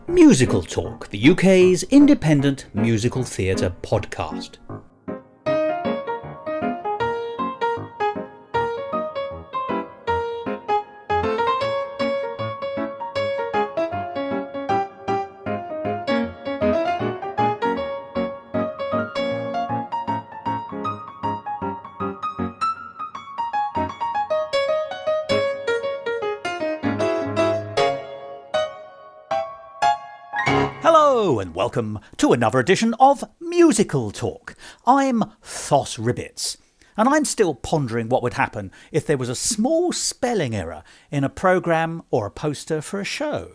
Musical Talk, the UK's independent musical theatre podcast. Hello and welcome to another edition of Musical Talk. I'm Thos and I'm still pondering what would happen if there was a small spelling error in a programme or a poster for a show.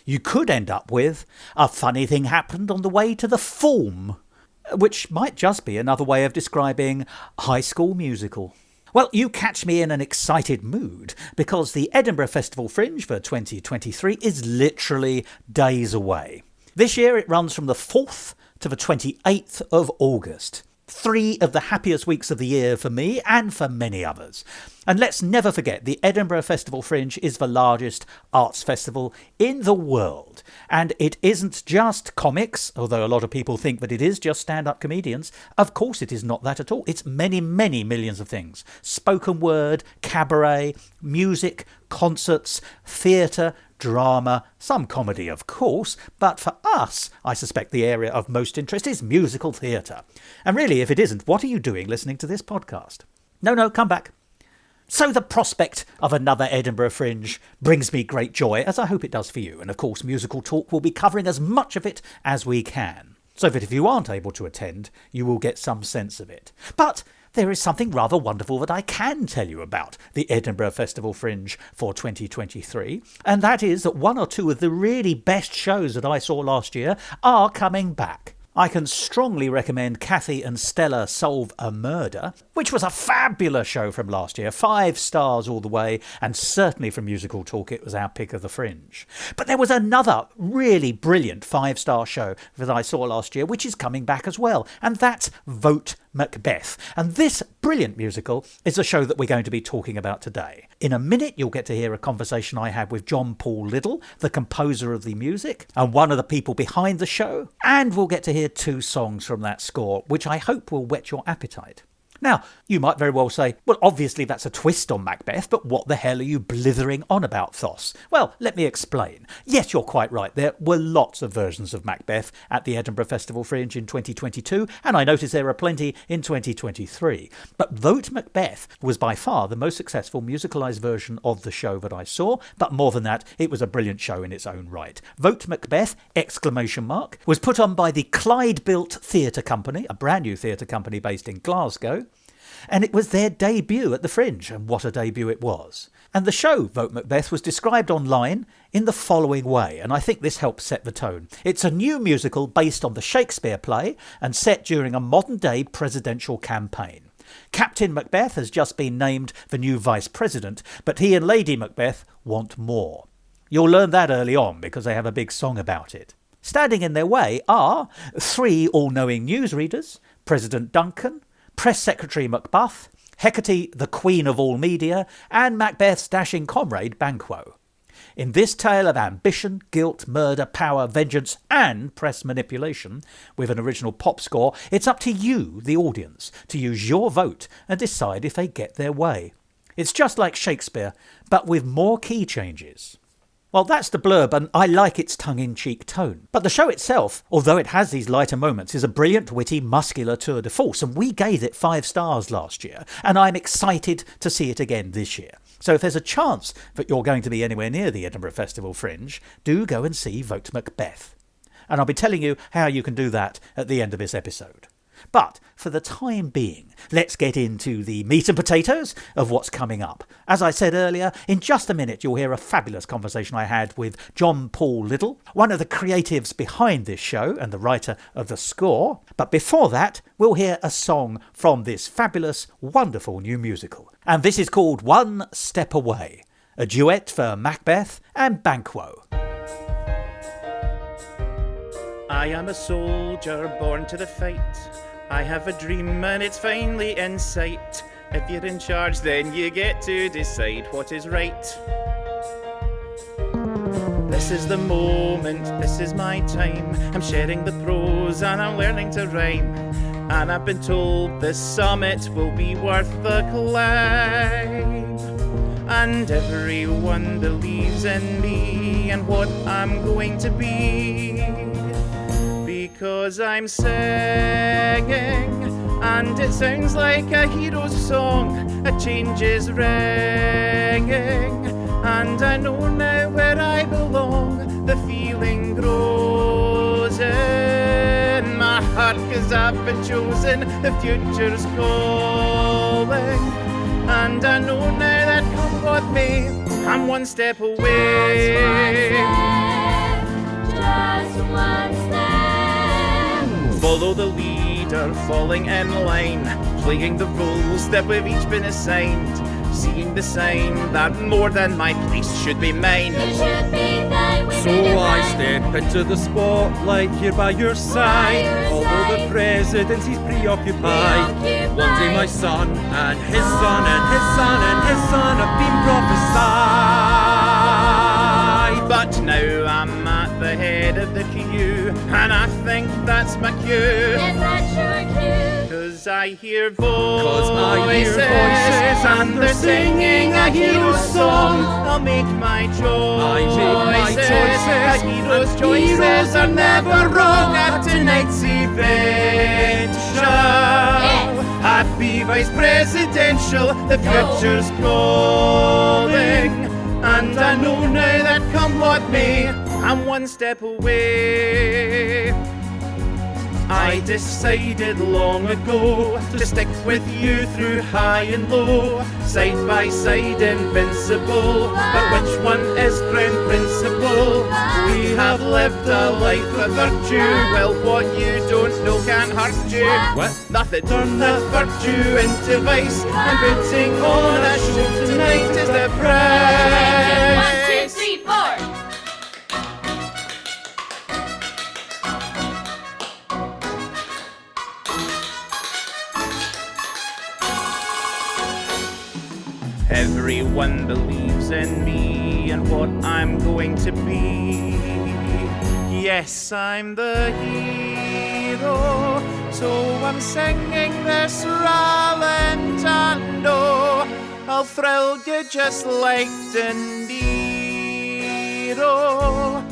You could end up with "a funny thing happened on the way to the form," which might just be another way of describing High School Musical. Well, you catch me in an excited mood because the Edinburgh Festival Fringe for 2023 is literally days away. This year it runs from the 4th to the 28th of August. 3 of the happiest weeks of the year for me and for many others. And let's never forget, the Edinburgh Festival Fringe is the largest arts festival in the world. And it isn't just comics, although a lot of people think that it is just stand-up comedians. Of course it is not that at all. It's many, many millions of things. Spoken word, cabaret, music, concerts, theatre, drama, some comedy of course, but for us, I suspect the area of most interest is musical theatre. And really, if it isn't, what are you doing listening to this podcast? No, come back. So the prospect of another Edinburgh Fringe brings me great joy, as I hope it does for you, and of course Musical Talk will be covering as much of it as we can, so that if you aren't able to attend, you will get some sense of it. But there is something rather wonderful that I can tell you about the Edinburgh Festival Fringe for 2023, and that is that one or two of the really best shows that I saw last year are coming back. I can strongly recommend Kathy and Stella Solve a Murder, which was a fabulous show from last year, 5 stars all the way, and certainly from Musical Talk it was our pick of the Fringe. But there was another really brilliant 5-star show that I saw last year, which is coming back as well, and that's Vote Macbeth. And this brilliant musical is a show that we're going to be talking about today. In a minute, you'll get to hear a conversation I had with John Paul Liddle, the composer of the music, and one of the people behind the show. And we'll get to hear 2 songs from that score, which I hope will whet your appetite. Now, you might very well say, well, obviously that's a twist on Macbeth, but what the hell are you blithering on about, Thos? Well, let me explain. Yes, you're quite right. There were lots of versions of Macbeth at the Edinburgh Festival Fringe in 2022, and I notice there are plenty in 2023. But Vote Macbeth was by far the most successful musicalised version of the show that I saw, but more than that, it was a brilliant show in its own right. Vote Macbeth, ! Was put on by the Clyde-built theatre company, a brand new theatre company based in Glasgow, and it was their debut at the Fringe, and what a debut it was. And the show, Vote Macbeth, was described online in the following way, and I think this helps set the tone. It's a new musical based on the Shakespeare play and set during a modern-day presidential campaign. Captain Macbeth has just been named the new vice president, but he and Lady Macbeth want more. You'll learn that early on because they have a big song about it. Standing in their way are 3 all-knowing newsreaders, President Duncan, Press Secretary Macbeth, Hecate, the Queen of all media, and Macbeth's dashing comrade Banquo. In this tale of ambition, guilt, murder, power, vengeance, and press manipulation, with an original pop score, it's up to you, the audience, to use your vote and decide if they get their way. It's just like Shakespeare, but with more key changes. Well, that's the blurb, and I like its tongue-in-cheek tone. But the show itself, although it has these lighter moments, is a brilliant, witty, muscular tour de force, and we gave it 5 stars last year, and I'm excited to see it again this year. So if there's a chance that you're going to be anywhere near the Edinburgh Festival Fringe, do go and see Vote Macbeth. And I'll be telling you how you can do that at the end of this episode. But for the time being, let's get into the meat and potatoes of what's coming up. As I said earlier, in just a minute you'll hear a fabulous conversation I had with John Paul Liddle, one of the creatives behind this show and the writer of the score. But before that, we'll hear a song from this fabulous, wonderful new musical. And this is called One Step Away, a duet for Macbeth and Banquo. I am a soldier born to the fight. I have a dream and it's finally in sight. If you're in charge, then you get to decide what is right. This This is the moment, this is my time. I'm sharing the prose and I'm learning to rhyme. And I've been told this summit will be worth the climb. And everyone believes in me and what I'm going to be. Because I'm singing, and it sounds like a hero's song. A change is ringing, and I know now where I belong. The feeling grows in my heart, 'cause I've been chosen. The future's calling, and I know now that come what may, I'm one step away. Just one step. Follow the leader, falling in line, playing the roles that we've each been assigned. Seeing the sign that more than my place should be mine. It should be thine. So I step into the spotlight here by your side. Although the presidency's preoccupied. One day my son and his son and his son and his son have been prophesied. But now I'm at the head of the queue, and I think that's my cue. Yes, that's your cue. 'Cause I hear voices and they're singing a hero's song. I'll make my choices. A hero's choices are never wrong at tonight's event. Happy vice presidential, the future's calling. And I know now that come what may, I'm one step away. I decided long ago to stick with you through high and low, side by side invincible. But which one is crown principal? We have lived a life of virtue. Well, what you don't know can't hurt you. What? Nothing. Turn the virtue into vice, and putting on a show tonight is the price. 1, 2, 3, 4. Everyone believes in me and what I'm going to be. Yes, I'm the hero, so I'm singing this rallentando. I'll thrill you just like De Niro.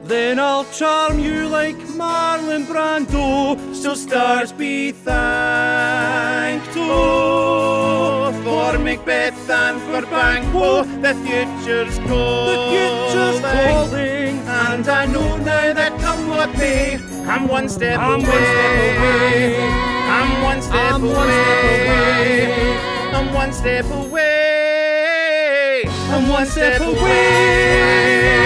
Then I'll charm you like Marlon Brando. So stars be thanked, oh, for Macbeth and for Banquo. The future's calling. The future's calling. And I know now that come what may, I'm one step away. I'm one step away. I'm one step away. I'm one step away.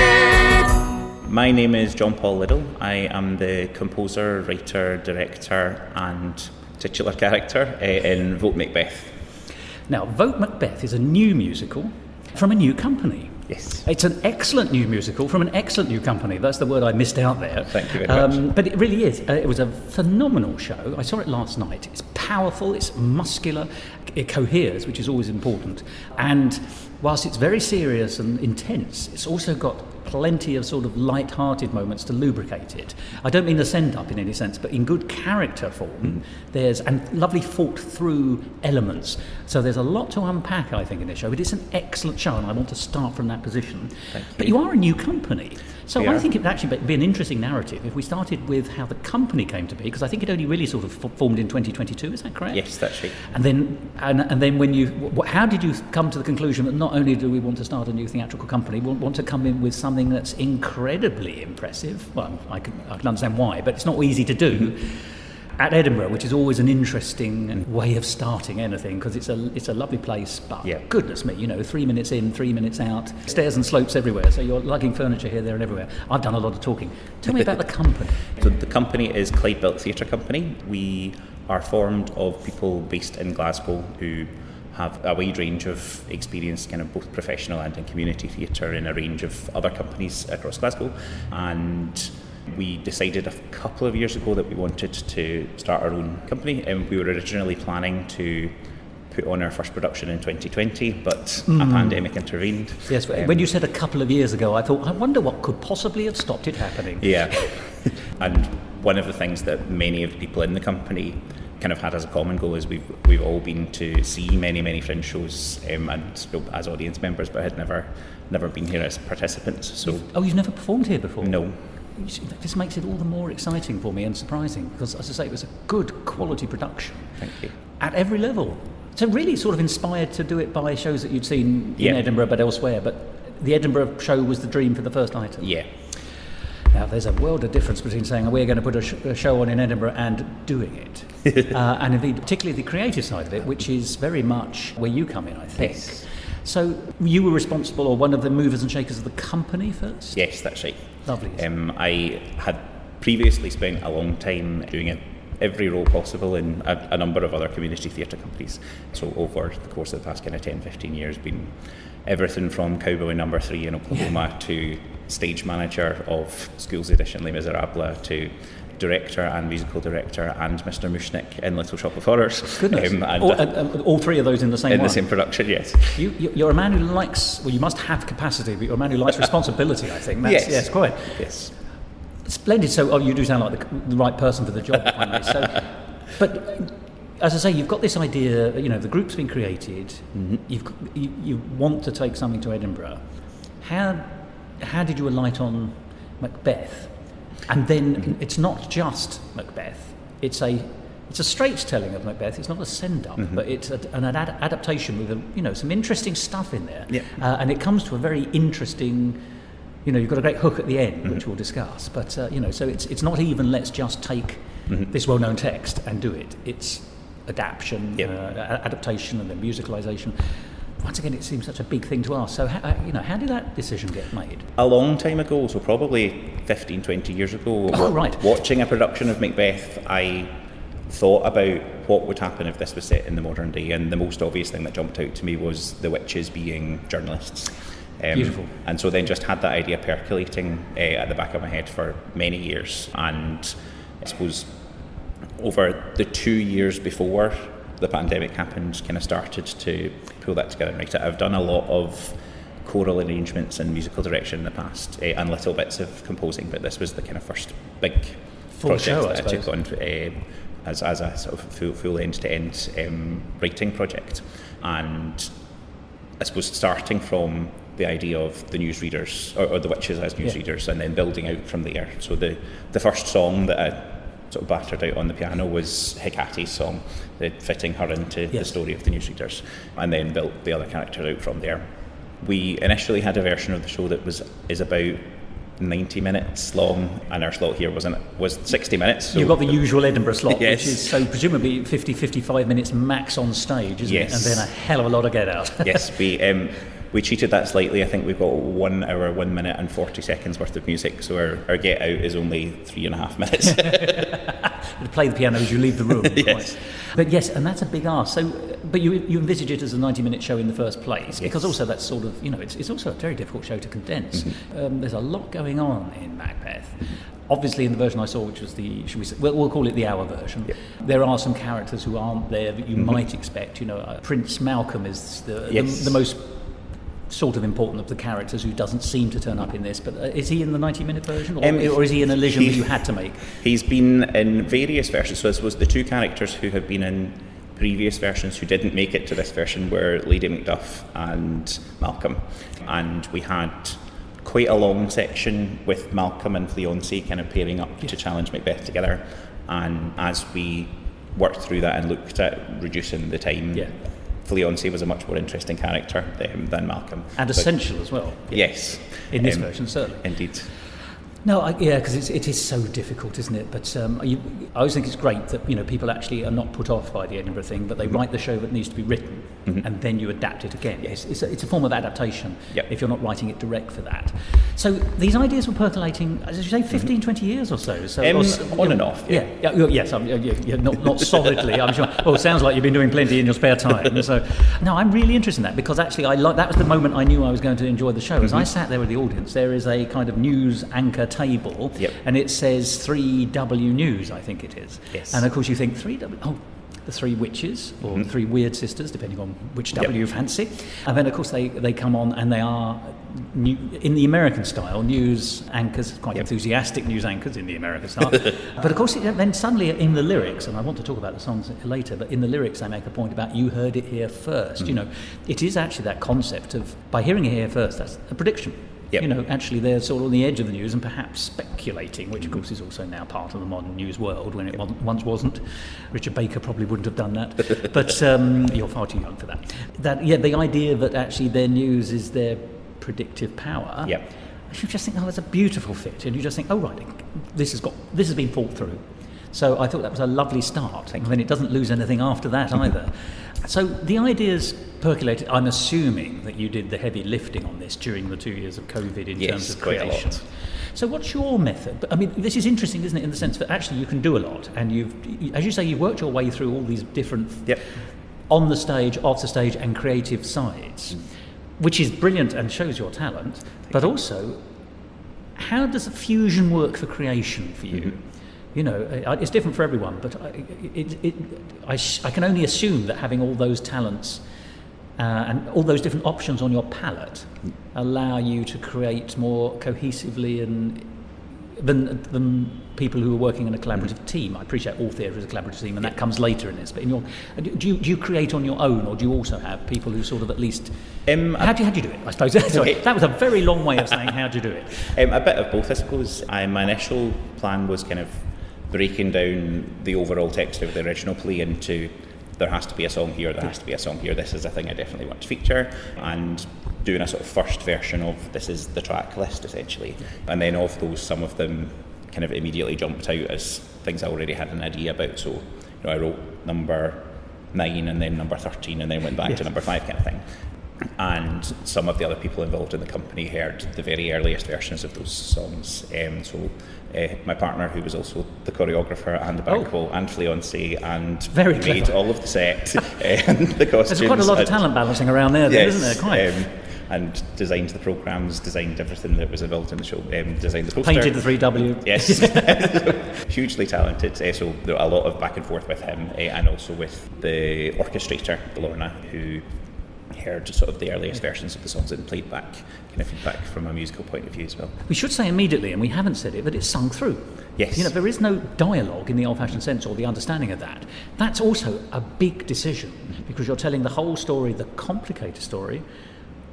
My name is John Paul Liddle. I am the composer, writer, director and titular character in Vote Macbeth. Now, Vote Macbeth is a new musical from a new company. Yes. It's an excellent new musical from an excellent new company. That's the word I missed out there. Thank you very much. But it really is. It was a phenomenal show. I saw it last night. It's powerful, it's muscular, it coheres, which is always important. And whilst it's very serious and intense, it's also got plenty of sort of light-hearted moments to lubricate it. I don't mean the send-up in any sense, but in good character form, there's and lovely thought-through elements. So there's a lot to unpack, I think, in this show. But it's an excellent show, and I want to start from that position. Thank you. But you are a new company, so We I are. think it would actually be an interesting narrative if we started with how the company came to be, because I think it only really sort of formed in 2022. Is that correct? Yes, that's right. And then when how did you come to the conclusion that not only do we want to start a new theatrical company, we want to come in with something that's incredibly impressive? Well, I can understand why, but it's not easy to do at Edinburgh, which is always an interesting way of starting anything, because it's a lovely place, but Yeah. goodness me, 3 minutes in, 3 minutes out, stairs and slopes everywhere, so you're lugging furniture here, there and everywhere. I've done a lot of talking. Tell me about the company. So the company is Clyde Built Theatre Company. We are formed of people based in Glasgow who have a wide range of experience, kind of both professional and in community theatre, in a range of other companies across Glasgow. And we decided a couple of years ago that we wanted to start our own company, and we were originally planning to put on our first production in 2020, but a pandemic intervened. Yes, when you said a couple of years ago, I thought, I wonder what could possibly have stopped it happening. Yeah. And one of the things that many of the people in the company kind of had as a common goal is we've all been to see many fringe shows and as audience members, but had never been here as participants. So You've never performed here before? No. This makes it all the more exciting for me and surprising, because, as I say, it was a good quality production. Thank you. At every level. So really sort of inspired to do it by shows that you'd seen in Edinburgh but elsewhere, but the Edinburgh show was the dream for the first item. Yeah. Now, there's a world of difference between saying we're going to put a show on in Edinburgh and doing it. And indeed, particularly the creative side of it, which is very much where you come in, I think. Yes. So you were responsible, or one of the movers and shakers of the company first? Yes, that's right. Lovely. I had previously spent a long time doing every role possible in a number of other community theatre companies. So over the course of the past kind of 10-15 years, been everything from Cowboy Number 3 in Oklahoma to stage manager of Schools Edition Les Miserables to director and musical director and Mr. Mushnick in Little Shop of Horrors. Goodness. All three of those in the same in one. the same production, yes. You're a man who likes, well, you must have capacity, but you're a man who likes responsibility, I think. That's, yes, quite. Yes. Splendid. So, you do sound like the right person for the job, if I may. So, but as I say, you've got this idea, the group's been created, you want to take something to Edinburgh. How did you alight on Macbeth? And then it's not just Macbeth, it's a straight telling of Macbeth. It's not a send-up, but it's an adaptation with some interesting stuff in there. Yeah. And it comes to a very interesting, you've got a great hook at the end, which we'll discuss. But so it's not even let's just take this well-known text and do it. It's adaptation, adaptation, and then musicalisation. Once again, it seems such a big thing to ask. So, how did that decision get made? A long time ago, so probably 15, 20 years ago, watching a production of Macbeth, I thought about what would happen if this was set in the modern day, and the most obvious thing that jumped out to me was the witches being journalists. Beautiful. And so then just had that idea percolating at the back of my head for many years, and I suppose over the 2 years before the pandemic happened, kind of started to pull that together and write it. I've done a lot of choral arrangements and musical direction in the past, and little bits of composing, but this was the kind of first big full project show, that I took on as a sort of full end-to-end writing project. And I suppose starting from the idea of the newsreaders, or the witches as newsreaders, and then building out from there. So the first song that I sort of battered out on the piano was Hecate's song, fitting her into the story of the newsreaders, and then built the other characters out from there. We initially had a version of the show that is about 90 minutes long, and our slot here was 60 minutes. So you've got the usual Edinburgh slot, yes. which is so presumably 55 minutes max on stage, isn't it? Yes. And then a hell of a lot of get out. Yes, we cheated that slightly. I think we've got 1 hour, 1 minute and 40 seconds worth of music, so our get out is only 3.5 minutes. You play the piano as you leave the room. Yes. But yes, and that's a big ask. So, but you envisage it as a 90-minute show in the first place, because also that's sort of, it's also a very difficult show to condense. There's a lot going on in Macbeth. Obviously, in the version I saw, which was we'll call it the hour version, there are some characters who aren't there that you might expect. Prince Malcolm is the most sort of important of the characters who doesn't seem to turn up in this, but is he in the 90-minute version, or is he in a elision that you had to make? He's been in various versions, so this was the two characters who have been in previous versions who didn't make it to this version were Lady Macduff and Malcolm, and we had quite a long section with Malcolm and Fleancé kind of pairing up to challenge Macbeth together, and as we worked through that and looked at reducing the time, Fleancé was a much more interesting character than Malcolm. And essential as well. Yes. In this version, certainly. Indeed. No, because it is so difficult, isn't it? But I always think it's great that people actually are not put off by the Edinburgh thing, but they write the show that needs to be written, and then you adapt it again. Yes. It's a form of adaptation if you're not writing it direct for that. So these ideas were percolating, as you say, 15, 20 years or so. On and off. Yes, not solidly, I'm sure. Well, it sounds like you've been doing plenty in your spare time. So, no, I'm really interested in that, because actually that was the moment I knew I was going to enjoy the show. As I sat there with the audience, there is a kind of news anchor table, and it says 3W News, I think it is. Yes. And of course you think 3W, the three witches, or the three weird sisters, depending on which W you fancy. And then, of course, they come on and they are, in the American style, news anchors, quite enthusiastic news anchors in the American style. But, of course, then suddenly in the lyrics, and I want to talk about the songs later, but in the lyrics they make a point about you heard it here first. You know, it is actually that concept of, by hearing it here first, that's a prediction. Yep. You know, actually they're sort of on the edge of the news and perhaps speculating, which of course is also now part of the modern news world when it once wasn't. Richard Baker probably wouldn't have done that, but you're far too young for that. The idea that actually their news is their predictive power. Yep. You just think, that's a beautiful fit, and you just think, oh right, this has been thought through. So I thought that was a lovely start. I mean, it doesn't lose anything after that either. So the ideas percolated. I'm assuming that you did the heavy lifting on this during the 2 years of COVID in terms of creation. Quite a lot. So what's your method? I mean, this is interesting, isn't it, in the sense that actually you can do a lot, and as you say, you've worked your way through all these different on the stage, off the stage, and creative sides, which is brilliant and shows your talent. But also, how does a fusion work for creation for you? You know, it's different for everyone, but I can only assume that having all those talents and all those different options on your palette allow you to create more cohesively than people who are working in a collaborative team. I appreciate all theatre is a collaborative team, and that comes later in this. But do you create on your own, or do you also have people who sort of at least? How do you do it? I suppose. Sorry, that was a very long way of saying how do you do it. A bit of both, I suppose. My initial plan was kind of breaking down the overall text of the original play into there has to be a song here, there has to be a song here, this is a thing I definitely want to feature, and doing a sort of first version of this is the track list essentially. And then of those, some of them kind of immediately jumped out as things I already had an idea about. So I wrote number 9 and then number 13 and then went back to number 5 kind of thing. And some of the other people involved in the company heard the very earliest versions of those songs. My partner, who was also the choreographer and the bankroll and Fleancé, and very made clever. all of the set and the costumes. There's quite a lot of talent balancing around there, isn't there? Quite. And designed the programmes, designed everything that was involved in the show, designed the poster. Painted the 3W. Yes. Hugely talented. So there were a lot of back and forth with him, and also with the orchestrator, Lorna, who heard sort of the earliest versions of the songs and played back kind of feedback from a musical point of view as well. We should say immediately, and we haven't said it, but it's sung through. Yes. You know, there is no dialogue in the old-fashioned sense, or the understanding of that. That's also a big decision, because you're telling the whole story, the complicated story,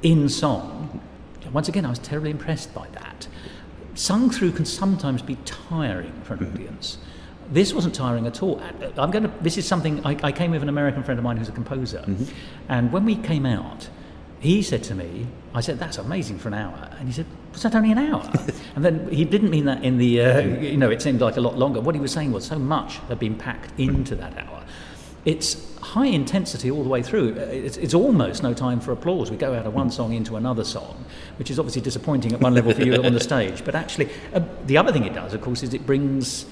in song. Once again, I was terribly impressed by that. Sung through can sometimes be tiring for an audience. This wasn't tiring at all. This is something, I came with an American friend of mine who's a composer, and when we came out, he said to me, I said, that's amazing for an hour. And he said, was that only an hour? And then he didn't mean that in the, it seemed like a lot longer. What he was saying was so much had been packed into that hour. It's high intensity all the way through. It's almost no time for applause. We go out of one song into another song, which is obviously disappointing at one level for you on the stage. But actually, the other thing it does, of course, is it brings...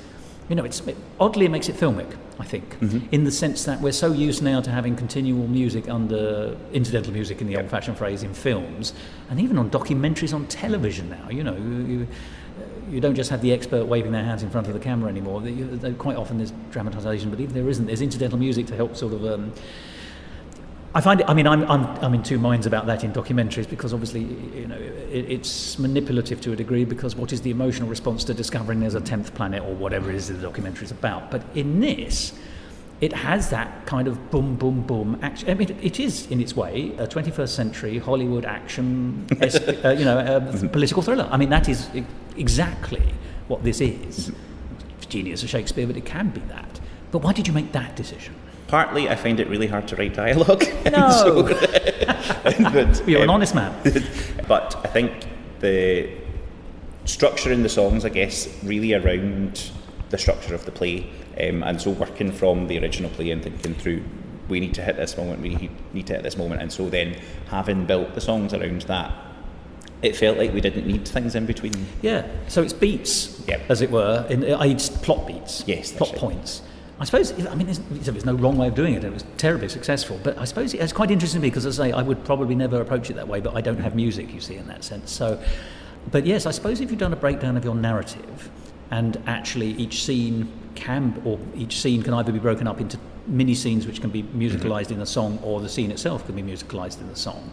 oddly it makes it filmic, I think, in the sense that we're so used now to having continual music under incidental music in the old-fashioned phrase in films, and even on documentaries on television now. You don't just have the expert waving their hands in front of the camera anymore. Quite often there's dramatisation, but even there isn't. There's incidental music to help sort of. I find it. I mean, I'm in two minds about that in documentaries, because obviously, it's manipulative to a degree, because what is the emotional response to discovering there's a 10th planet or whatever it is that the documentary is about? But in this, it has that kind of boom, boom, boom action. I mean, it is in its way a 21st century Hollywood action, political thriller. I mean, that is exactly what this is. It's genius of Shakespeare, but it can be that. But why did you make that decision? Partly, I find it really hard to write dialogue. No. You're an honest man. But I think the structure in the songs, I guess, really around the structure of the play, and so working from the original play and thinking through, we need to hit this moment, we need to hit this moment, and so then having built the songs around that, it felt like we didn't need things in between. Yeah, so it's beats, as it were, it's plot beats, plot points. I suppose, there's no wrong way of doing it. It was terribly successful. But I suppose it's quite interesting to me, because, as I say, I would probably never approach it that way, but I don't have music, you see, in that sense. So, but yes, I suppose if you've done a breakdown of your narrative, and actually each scene can either be broken up into mini scenes which can be musicalised in a song, or the scene itself can be musicalised in a song.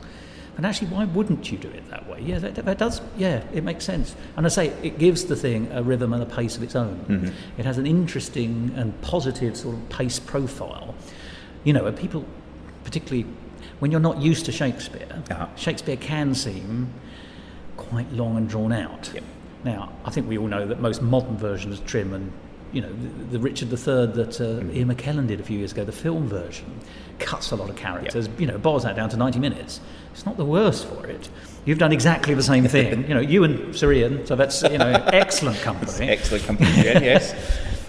And actually, why wouldn't you do it that way? Yeah, that does. Yeah, it makes sense. And I say it gives the thing a rhythm and a pace of its own. It has an interesting and positive sort of pace profile. You know, and people, particularly when you're not used to Shakespeare, Shakespeare can seem quite long and drawn out. Yep. Now, I think we all know that most modern versions trim, and you know, the Richard III that Ian McKellen did a few years ago, the film version, cuts a lot of characters, you know, boils that down to 90 minutes. It's not the worst for it. You've done exactly the same thing. You know, you and Sir Ian, so that's, you know, excellent company. Excellent company, yes.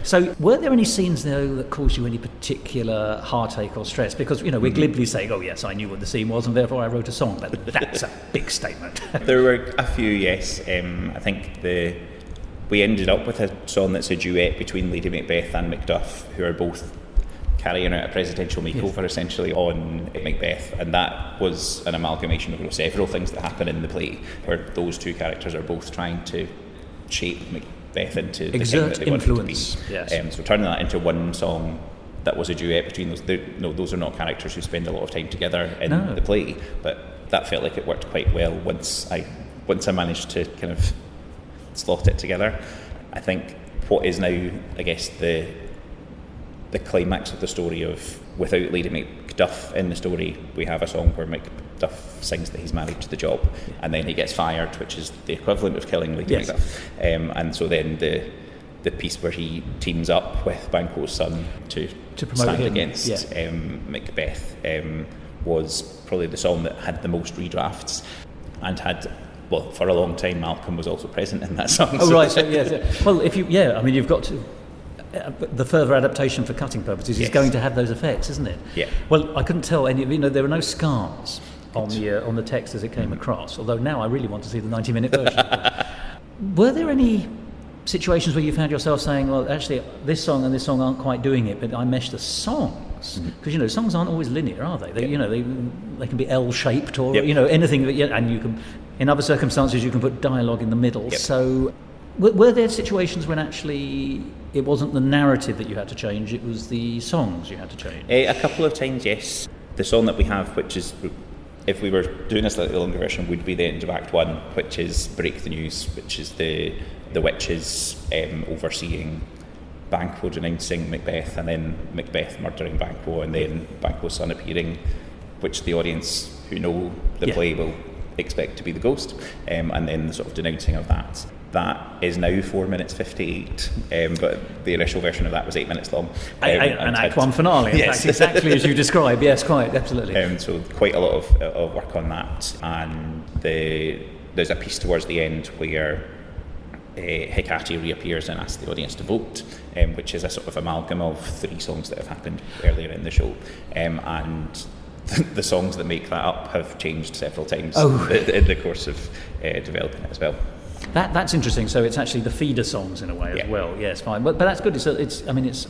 So were there any scenes, though, that caused you any particular heartache or stress? Because, you know, we're glibly saying, oh, yes, I knew what the scene was and therefore I wrote a song. But that's a big statement. There were a few, yes. I think we ended up with a song that's a duet between Lady Macbeth and Macduff, who are both carrying out a presidential makeover, essentially, on Macbeth. And that was an amalgamation of several things that happen in the play, where those two characters are both trying to shape Macbeth into the king that they want him to be. Yes. So turning that into one song that was a duet between those, those are not characters who spend a lot of time together in the play, but that felt like it worked quite well once I managed to kind of slot it together. I think what is now, I guess, the climax of the story of, without Lady Macduff in the story, we have a song where Macduff sings that he's married to the job, and then he gets fired, which is the equivalent of killing Lady Macduff. And so then the piece where he teams up with Banquo's son to stand against Macbeth was probably the song that had the most redrafts, and had, well, for a long time Malcolm was also present in that song. Oh, right, so yes. Well, if you, I mean, you've got to, the further adaptation for cutting purposes is going to have those effects, isn't it? Yeah. Well, I couldn't tell any, you know, there were no scars on the text as it came across, although now I really want to see the 90-minute version. Were there any situations where you found yourself saying, well, actually, this song and this song aren't quite doing it, but I mesh the songs? Because, you know, songs aren't always linear, are they? They you know, they can be L-shaped or, you know, anything that, and you can, in other circumstances, you can put dialogue in the middle. So were there situations when actually it wasn't the narrative that you had to change, it was the songs you had to change? A couple of times, yes. The song that we have, which is, if we were doing a slightly longer version, would be the end of Act 1, which is Break the News, which is the witches overseeing Banquo denouncing Macbeth, and then Macbeth murdering Banquo, and then Banquo's son appearing, which the audience who know the play will expect to be the ghost, and then the sort of denouncing of that. That is now 4 minutes 58, but the initial version of that was 8 minutes long. An Act 1 finale, in fact, exactly as you describe. Yes, quite, absolutely. So quite a lot of work on that, and there's a piece towards the end where Hecate reappears and asks the audience to vote, which is a sort of amalgam of 3 songs that have happened earlier in the show, and the songs that make that up have changed several times in the course of developing it as well. That's interesting. So it's actually the feeder songs in a way as well. Yes, fine. But that's good. It's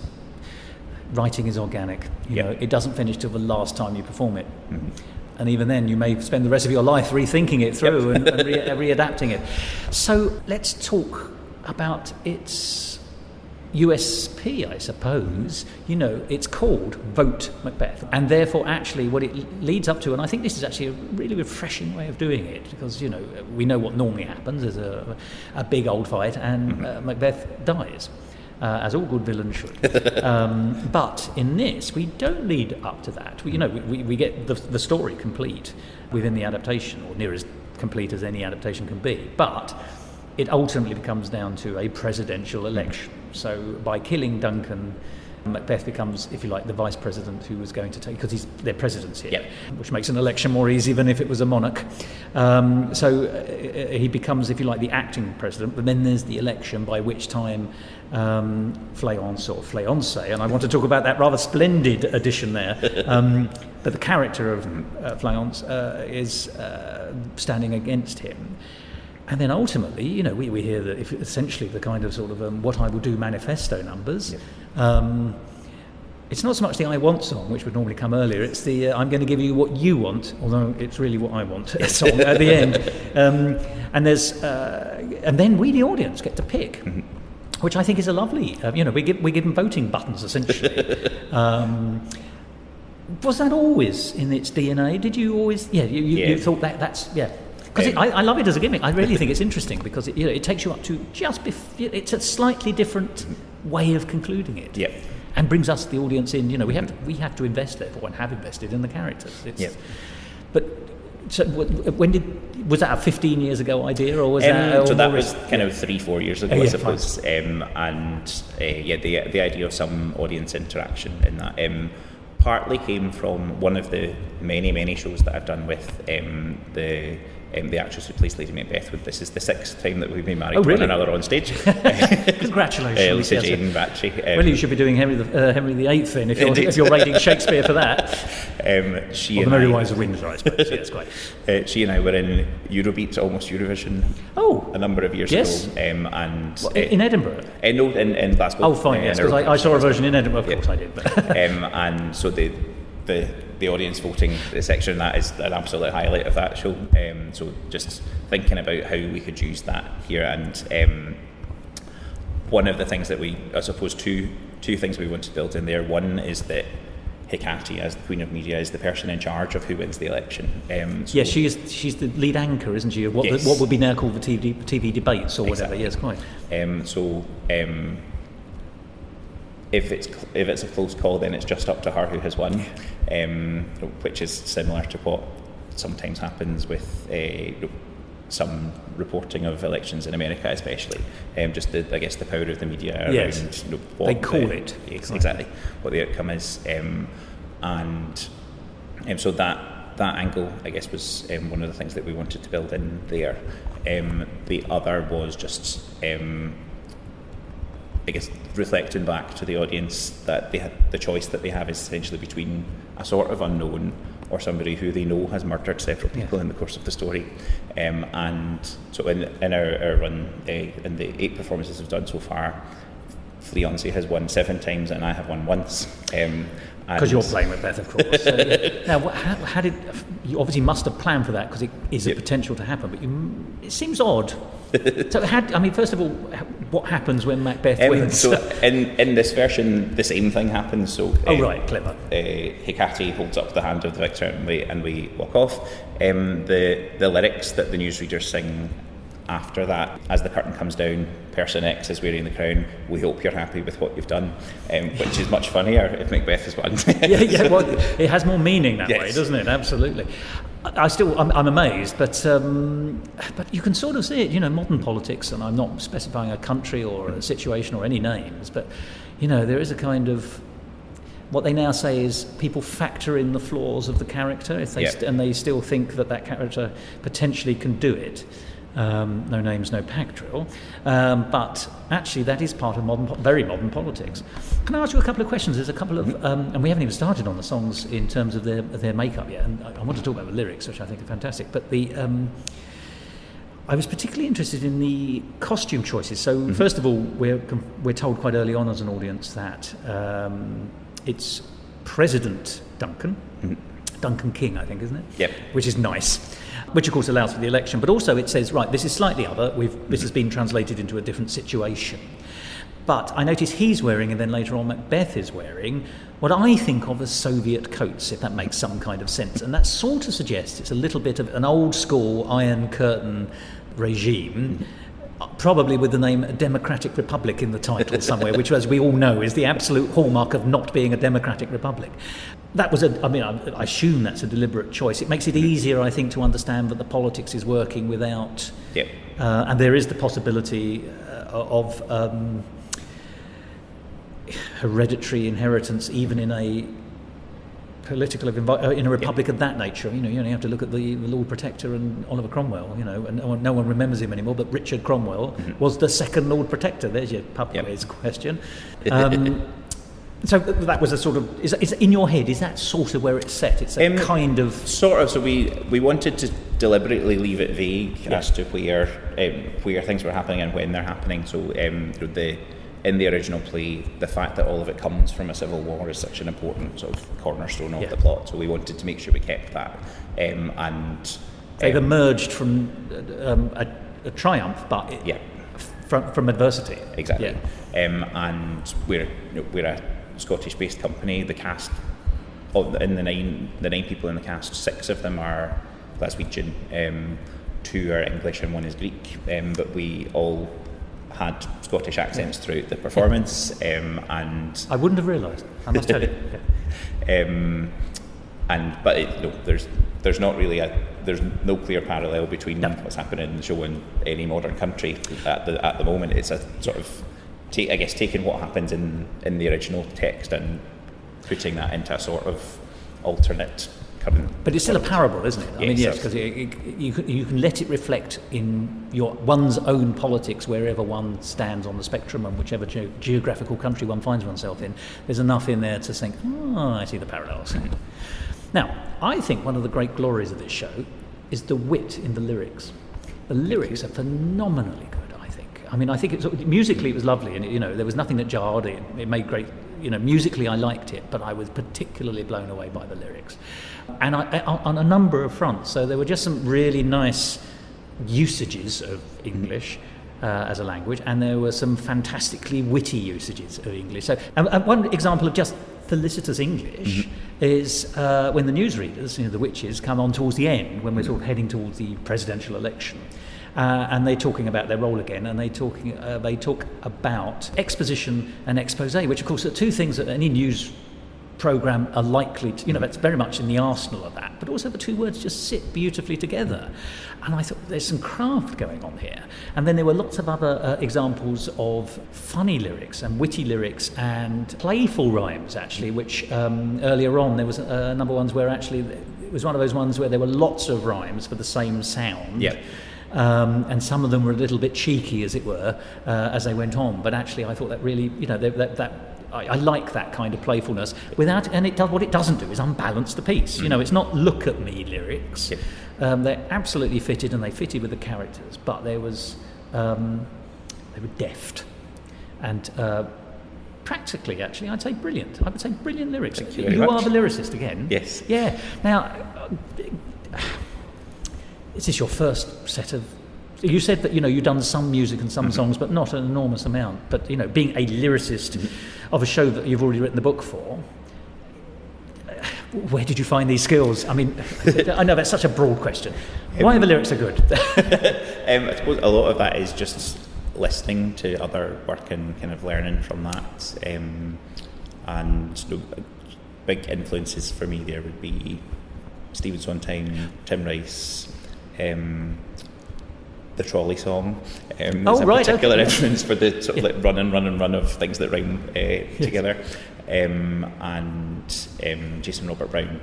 writing is organic. You know, it doesn't finish till the last time you perform it. And even then, you may spend the rest of your life rethinking it through and readapting it. So let's talk about its USP, I suppose. You know, it's called Vote Macbeth, and therefore actually what it leads up to, and I think this is actually a really refreshing way of doing it, because, you know, we know what normally happens. There's a big old fight, and Macbeth dies, as all good villains should. But in this, we don't lead up to that. We get the story complete within the adaptation, or near as complete as any adaptation can be, but it ultimately comes down to a presidential election. So by killing Duncan, Macbeth becomes, if you like, the vice president who was going to take, because they're presidents here, which makes an election more easy than if it was a monarch. So he becomes, if you like, the acting president, but then there's the election, by which time Fleance or Fleancé, and I want to talk about that rather splendid addition there, but the character of Fleance is standing against him. And then ultimately, you know, we hear that if essentially the kind of sort of What I Will Do manifesto numbers. It's not so much the I Want song, which would normally come earlier, it's the I'm going to give you what you want, although it's really what I want song at the end. And then we, the audience, get to pick which I think is a lovely. We give them voting buttons essentially. Was that always in its DNA? Did you always? Yeah, you thought that's yeah. Because I love it as a gimmick. I really think it's interesting because it takes you up to it's a slightly different way of concluding it. Yeah. And brings us, the audience, in. We have to invest, therefore, and have invested in the characters. But so was that a 15 years ago idea, or was that? So that was kind of 3-4 years ago, I suppose. The idea of some audience interaction in that partly came from one of the many shows that I've done with the actress who plays Lady Macbeth. This is the 6th time that we've been married to one another on stage. Congratulations, Lisa Jane Batchy. Well, you should be doing Henry VIII then, if you're rating Shakespeare for that. She or and the Merry I, Wives of Windsor, I suppose. Yes, quite. She and I were in Eurobeat, almost Eurovision, a number of years ago. And in Edinburgh? No, in Glasgow. Oh, fine, yes, because I saw a version in Edinburgh, of course I did. But and so the audience voting section in that is an absolute highlight of that show. So just thinking about how we could use that here, and one of the things that I suppose two things we want to build in there. One is that Hecate, as the Queen of Media, is the person in charge of who wins the election. Yes, she's the lead anchor, isn't she? What would be now called the TV debates or whatever. Exactly. Yes, quite. If it's a close call, then it's just up to her who has won, which is similar to what sometimes happens with some reporting of elections in America, especially. Just the power of the media around what they call it exactly what the outcome is, so that angle, I guess, was one of the things that we wanted to build in there. The other was just reflecting back to the audience that the choice that they have is essentially between a sort of unknown or somebody who they know has murdered several people in the course of the story. And so in our run, in the 8 performances we've done so far, Fleancé has won 7 times and I have won once. Because you're playing Macbeth, of course. So, Now, how did you obviously must have planned for that because it is a potential to happen, but it seems odd. So, first of all, what happens when Macbeth wins? So, in this version, the same thing happens. So, clever. Hecate holds up the hand of the victor, and we walk off. The lyrics that the newsreaders sing after that, as the curtain comes down, person X is wearing the crown. We hope you're happy with what you've done, which is much funnier if Macbeth has won. Well, it has more meaning that way, doesn't it? Absolutely. I'm amazed, but you can sort of see it, modern politics, and I'm not specifying a country or a situation or any names, but, there is a kind of, what they now say is people factor in the flaws of the character and they still think that character potentially can do it. No names, no pack drill. But actually, that is part of very modern politics. Can I ask you a couple of questions? There's a couple of, and we haven't even started on the songs in terms of their makeup yet. And I want to talk about the lyrics, which I think are fantastic. But I was particularly interested in the costume choices. So first of all, we're told quite early on as an audience that it's President Duncan, Duncan King, I think, isn't it? Yep. Which is nice. Which, of course, allows for the election. But also it says, right, this is slightly other. This has been translated into a different situation. But I notice he's wearing, and then later on Macbeth is wearing, what I think of as Soviet coats, if that makes some kind of sense. And that sort of suggests it's a little bit of an old-school Iron Curtain regime, probably with the name Democratic Republic in the title somewhere, which, as we all know, is the absolute hallmark of not being a democratic republic. That was I assume that's a deliberate choice. It makes it easier, I think, to understand that the politics is working without... and there is the possibility of hereditary inheritance, even in a political in a republic of that nature. You only have to look at the Lord Protector and Oliver Cromwell, and no one remembers him anymore, but Richard Cromwell was the second Lord Protector. There's your pub quiz question. So that was a sort of, is in your head, is that sort of where it's set? It's a kind of... Sort of, so we wanted to deliberately leave it vague as to where things were happening and when they're happening. So in the original play, the fact that all of it comes from a civil war is such an important sort of cornerstone of the plot. So we wanted to make sure we kept that. And they've emerged from a triumph, but from adversity. Exactly. Yeah. And we're a Scottish-based company. The cast, in the nine people in the cast, 6 of them are Glaswegian, 2 are English and 1 is Greek. But we all had Scottish accents throughout the performance, and I wouldn't have realised, I must tell you. There's not really there's no clear parallel between what's happening in the show in any modern country at the moment. It's a sort of taking what happens in the original text and putting that into a sort of alternate current. But it's still a parable, isn't it? I mean, yes, because you can let it reflect in one's own politics wherever one stands on the spectrum and whichever geographical country one finds oneself in. There's enough in there to think, I see the parallels. Now, I think one of the great glories of this show is the wit in the lyrics. The lyrics are phenomenally good, I think. I mean, I think musically it was lovely, and there was nothing that jarred. It made great. Musically I liked it, but I was particularly blown away by the lyrics, and I on a number of fronts. So there were just some really nice usages of English as a language, and there were some fantastically witty usages of English. So one example of just felicitous English is when the newsreaders, the witches, come on towards the end, when we're sort of heading towards the presidential election. And they're talking about their role again, and they talk about exposition and expose, which of course are 2 things that any news programme are likely to, that's very much in the arsenal of that, but also the 2 words just sit beautifully together. And I thought there's some craft going on here. And then there were lots of other examples of funny lyrics and witty lyrics and playful rhymes, actually, which earlier on there was a number of ones where actually it was one of those ones where there were lots of rhymes for the same sound. Yeah. And some of them were a little bit cheeky, as it were, as they went on. But actually, I thought that really, I like that kind of playfulness. What it doesn't do is unbalance the piece. It's not look at me lyrics. Yeah. They're absolutely fitted, and they fitted with the characters. But they were deft, and practically, actually, I'd say brilliant. I would say brilliant lyrics. Thank you very much. Are the lyricist again. Yes. Yeah. Now. Is this your first set of... You said that, you've done some music and some songs, but not an enormous amount. But, being a lyricist of a show that you've already written the book for, where did you find these skills? I mean, I know that's such a broad question. Why the lyrics are good? I suppose a lot of that is just listening to other work and kind of learning from that. And big influences for me there would be Stephen Sondheim, Tim Rice, the trolley song is a particular influence for the sort of like run and run of things that rhyme together, and Jason Robert Brown.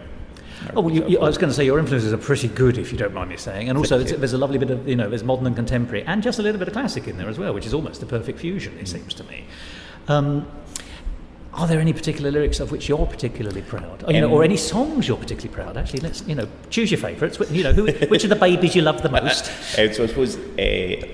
I was going to say your influences are pretty good, if you don't mind me saying, and also there's a lovely bit of there's modern and contemporary, and just a little bit of classic in there as well, which is almost a perfect fusion, it seems to me. Are there any particular lyrics of which you're particularly proud? Or any songs you're particularly proud? Actually, let's choose your favourites. Which of the babies you love the most? So I suppose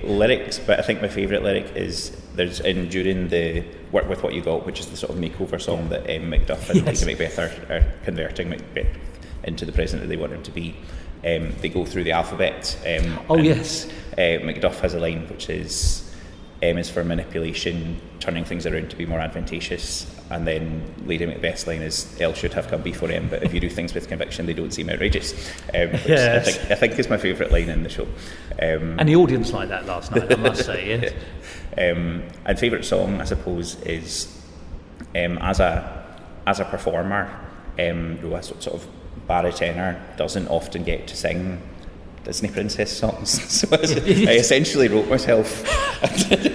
lyrics, but I think my favourite lyric is during the Work With What You Got, which is the sort of makeover song that Macduff and Lady Macbeth are converting Macbeth into the president that they want him to be. They go through the alphabet. Yes. Macduff has a line which is M is for manipulation, turning things around to be more advantageous, and then Lady Macbeth's line is L should have come before M, but if you do things with conviction they don't seem outrageous, which yes. I think is my favourite line in the show. And the audience liked that last night, I must say. Yes. And favourite song, I suppose, is as a performer, a sort of baritone doesn't often get to sing Disney princess songs, so I essentially wrote myself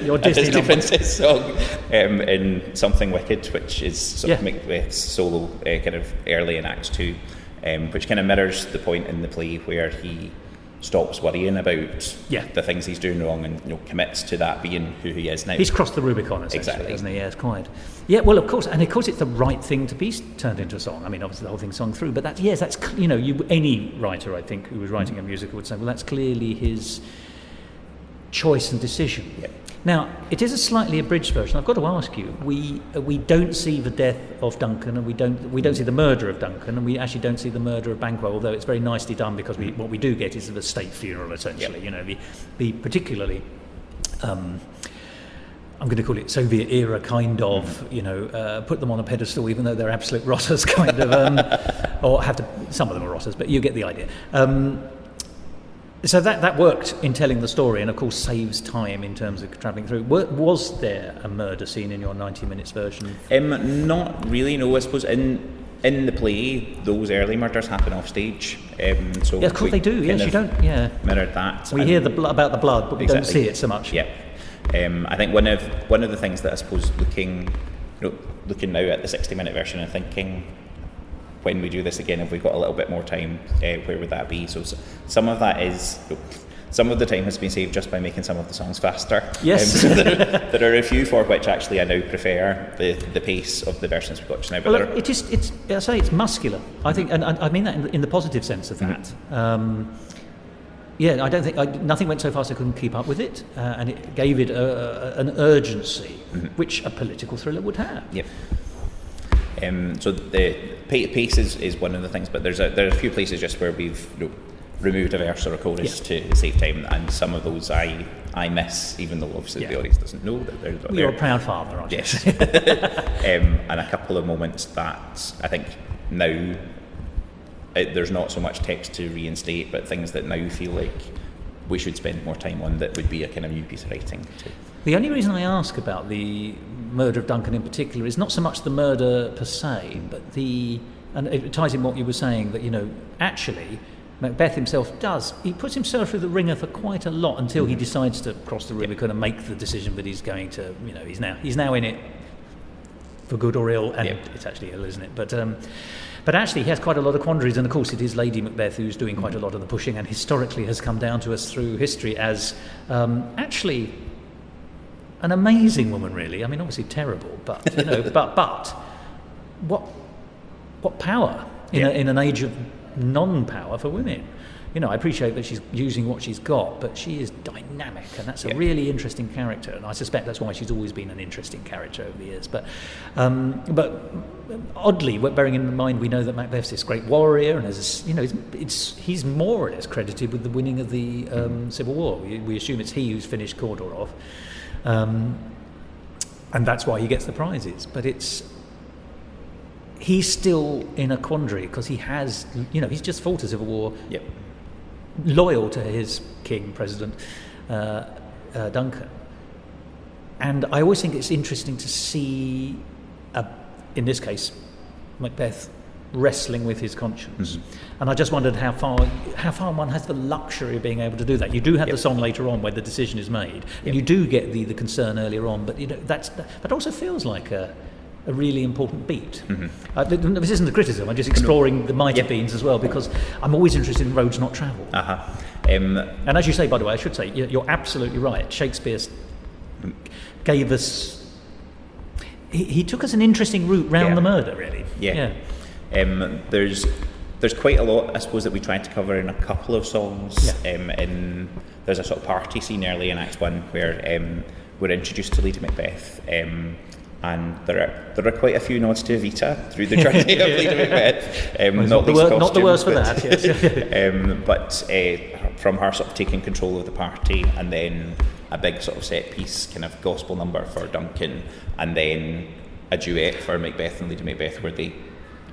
Your a Disney princess song in Something Wicked, which is sort of Macbeth's solo kind of early in Act 2, which kind of mirrors the point in the play where he stops worrying about the things he's doing wrong and commits to that being who he is now. He's crossed the Rubicon, essentially, hasn't he? Yes, quite. Yeah, well, of course it's the right thing to be turned into a song. I mean, obviously the whole thing's sung through, but that's any writer, I think, who was writing a musical would say, well, that's clearly his choice and decision. Yep. Now, it is a slightly abridged version. I've got to ask you, we don't see the death of Duncan, and we don't see the murder of Duncan, and we actually don't see the murder of Banquo, although it's very nicely done because what we do get is a state funeral, essentially. Yep. The particularly I'm going to call it Soviet era kind of, put them on a pedestal even though they're absolute rotters kind of, or some of them are rotters, but you get the idea. So that worked in telling the story, and of course saves time in terms of travelling through. Was there a murder scene in your 90 minutes version? Not really, no. I suppose in the play, those early murders happen off stage. So yeah, of course they do. Yes, you don't. Yeah, mirrored that. We hear about the blood, but we don't see it so much. Yeah. I think one of the things that I suppose looking now at the 60-minute version and thinking, when we do this again, if we've got a little bit more time, where would that be? So some of that is, some of the time has been saved just by making some of the songs faster. Yes. So there are a few for which actually I now prefer the pace of the versions we've got just now. But well, it's muscular. I think, and I mean that in the positive sense of that. Mm-hmm. I don't think nothing went so fast I couldn't keep up with it, and it gave it an urgency, mm-hmm. which a political thriller would have. Yep. So the pace is one of the things, but there are a few places just where we've removed a verse or a chorus to save time, and some of those I miss, even though obviously the audience doesn't know that they're there. You're a proud father, aren't you? Yes. And a couple of moments that I think now there's not so much text to reinstate, but things that now feel like we should spend more time on, that would be a kind of new piece of writing too. The only reason I ask about the murder of Duncan in particular is not so much the murder per se, but and it ties in what you were saying, that, actually, Macbeth himself he puts himself through the ringer for quite a lot until he decides to cross the Rubicon and make the decision that he's going to, he's now in it for good or ill, and it's actually ill, isn't it? But actually he has quite a lot of quandaries, and of course it is Lady Macbeth who's doing quite a lot of the pushing, and historically has come down to us through history as actually an amazing woman, really. I mean, obviously terrible, but but what power in an age of non-power for women. I appreciate that she's using what she's got, but she is dynamic, and that's a really interesting character, and I suspect that's why she's always been an interesting character over the years. But oddly, bearing in mind we know that Macbeth's this great warrior, and he's more or less credited with the winning of the Civil War. We assume it's he who's finished Cawdor off, and that's why he gets the prizes. But he's still in a quandary because he has, he's just fought a civil war, loyal to his king, President Duncan. And I always think it's interesting to see, in this case, Macbeth wrestling with his conscience. Mm-hmm. And I just wondered how far one has the luxury of being able to do that. You do have the song later on where the decision is made, and you do get the concern earlier on, but that also feels like a really important beat. Mm-hmm. This isn't a criticism, I'm just exploring the might have beens as well, because I'm always interested in roads not travelled. And as you say, by the way, I should say, you're absolutely right. Shakespeare gave us... He took us an interesting route round the murder, really. There's quite a lot, I suppose, that we tried to cover in a couple of songs. There's a sort of party scene early in Act 1 where we're introduced to Lady Macbeth, and there are quite a few nods to Evita through the journey of Lady Macbeth. Not the worst for that, yes. But from her sort of taking control of the party, and then a big sort of set piece kind of gospel number for Duncan, and then a duet for Macbeth and Lady Macbeth where they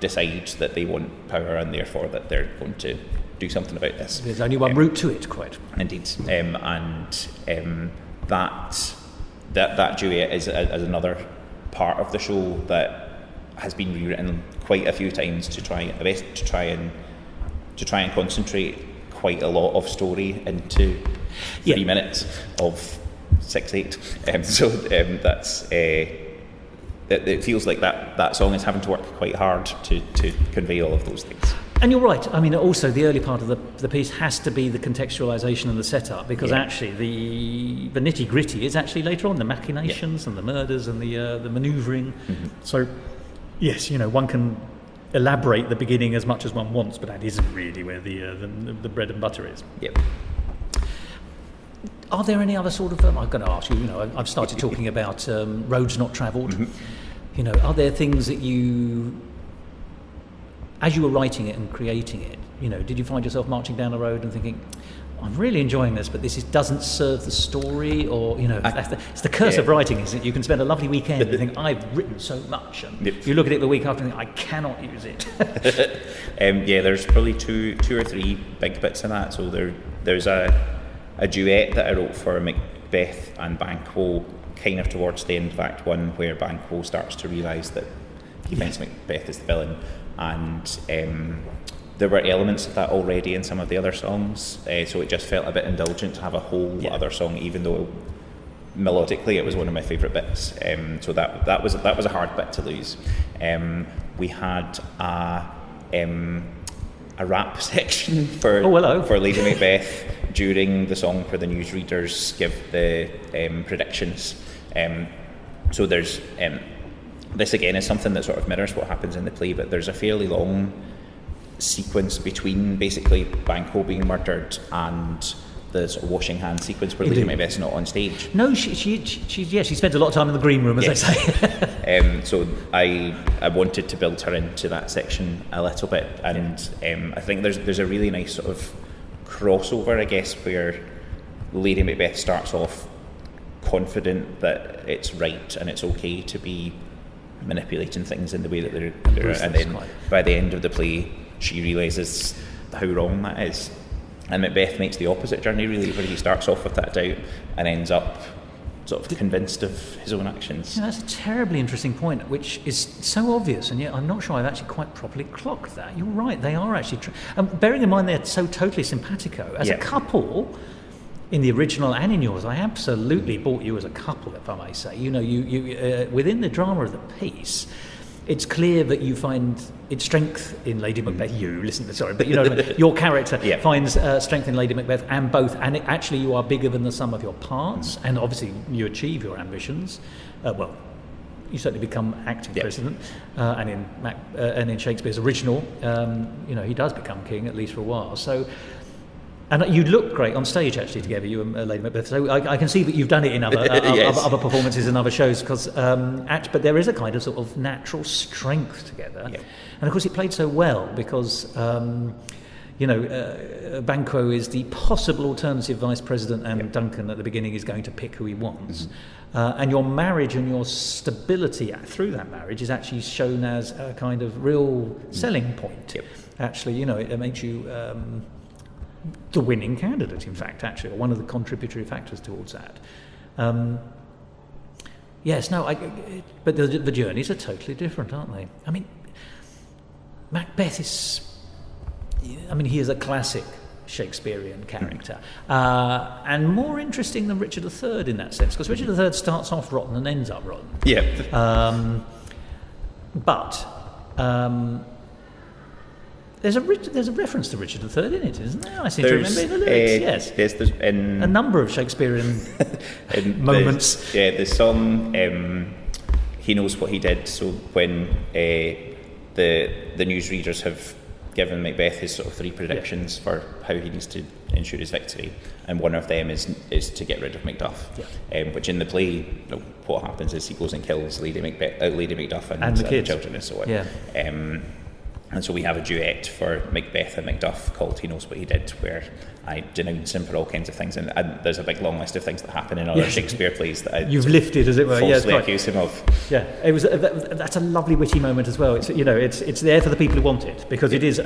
decide that they want power and therefore that they're going to do something about this. There's only one route to it, quite. Indeed. That duet is another part of the show that has been rewritten quite a few times to try and concentrate quite a lot of story into 3 minutes of 6/8. That's it feels like that song is having to work quite hard to convey all of those things. And you're right. I mean, also the early part of the piece has to be the contextualisation and the setup, because actually the nitty gritty is actually later on, the machinations and the murders and the manoeuvring. Mm-hmm. So yes, one can elaborate the beginning as much as one wants, but that isn't really where the bread and butter is. Yep. Are there any other sort of? I'm going to ask you. I've started talking about roads not travelled. Mm-hmm. Are there things that you, as you were writing it and creating it, did you find yourself marching down the road and thinking, I'm really enjoying this, but doesn't serve the story, or it's the curse of writing, isn't it? You can spend a lovely weekend and think, I've written so much, and you look at it the week after and think, I cannot use it. There's probably two or three big bits in that. So there's a duet that I wrote for Macbeth and Banquo, kind of towards the end of Act 1, where Banquo starts to realise that he thinks Macbeth is the villain, and there were elements of that already in some of the other songs, so it just felt a bit indulgent to have a whole other song, even though melodically it was one of my favourite bits. So that was a hard bit to lose. We had a rap section for Lady Macbeth during the song, where the newsreaders give the predictions. So there's this again is something that sort of mirrors what happens in the play, but there's a fairly long sequence between basically Banquo being murdered and the sort of washing hands sequence where Lady Macbeth's not on stage. No, she spends a lot of time in the green room, as they say. So I wanted to build her into that section a little bit, and I think there's a really nice sort of crossover, I guess, where Lady Macbeth starts off confident that it's right and it's okay to be manipulating things in the way that they're and then by the end of the play she realises how wrong that is, and Macbeth makes the opposite journey really, where he starts off with that doubt and ends up sort of convinced of his own actions. Yeah, that's a terribly interesting point, which is so obvious, and yet I'm not sure I've actually quite properly clocked that. You're right, they are actually bearing in mind they're so totally simpatico as a couple. In the original and in yours, I absolutely bought you as a couple, if I may say. You within the drama of the piece, it's clear that you find its strength in Lady Macbeth. But you know what I mean? Your character finds strength in Lady Macbeth, and both. And actually, you are bigger than the sum of your parts, and obviously, you achieve your ambitions. You certainly become acting president, and in Shakespeare's original, he does become king, at least for a while. So. And you look great on stage, actually, together, you and Lady Macbeth. So I can see that you've done it in other performances and other shows, but there is a kind of sort of natural strength together. Yeah. And of course, it played so well because, Banquo is the possible alternative vice president, and Duncan at the beginning is going to pick who he wants. Mm-hmm. And your marriage and your stability through that marriage is actually shown as a kind of real selling point. Yep. Actually, it makes you... the winning candidate, in fact, actually, or one of the contributory factors towards that. But the journeys are totally different, aren't they? I mean, Macbeth he is a classic Shakespearean character, and more interesting than Richard III in that sense, because Richard III starts off rotten and ends up rotten. Yeah. There's a reference to Richard III in it, isn't there? I seem to remember the lyrics. Yes, there's a number of Shakespearean moments. The song "He Knows What He Did." So when the newsreaders have given Macbeth his sort of three predictions for how he needs to ensure his victory, and one of them is to get rid of Macduff. Which in the play, what happens is he goes and kills Lady Macduff and the children and so on. Yeah. And so we have a duet for Macbeth and Macduff called "He Knows What He Did," where I denounce him for all kinds of things, and there's a big long list of things that happen in other Shakespeare plays that you've lifted, as it were, falsely accuse him of. Yeah, it was. That's a lovely witty moment as well. It's there for the people who want it, because it is.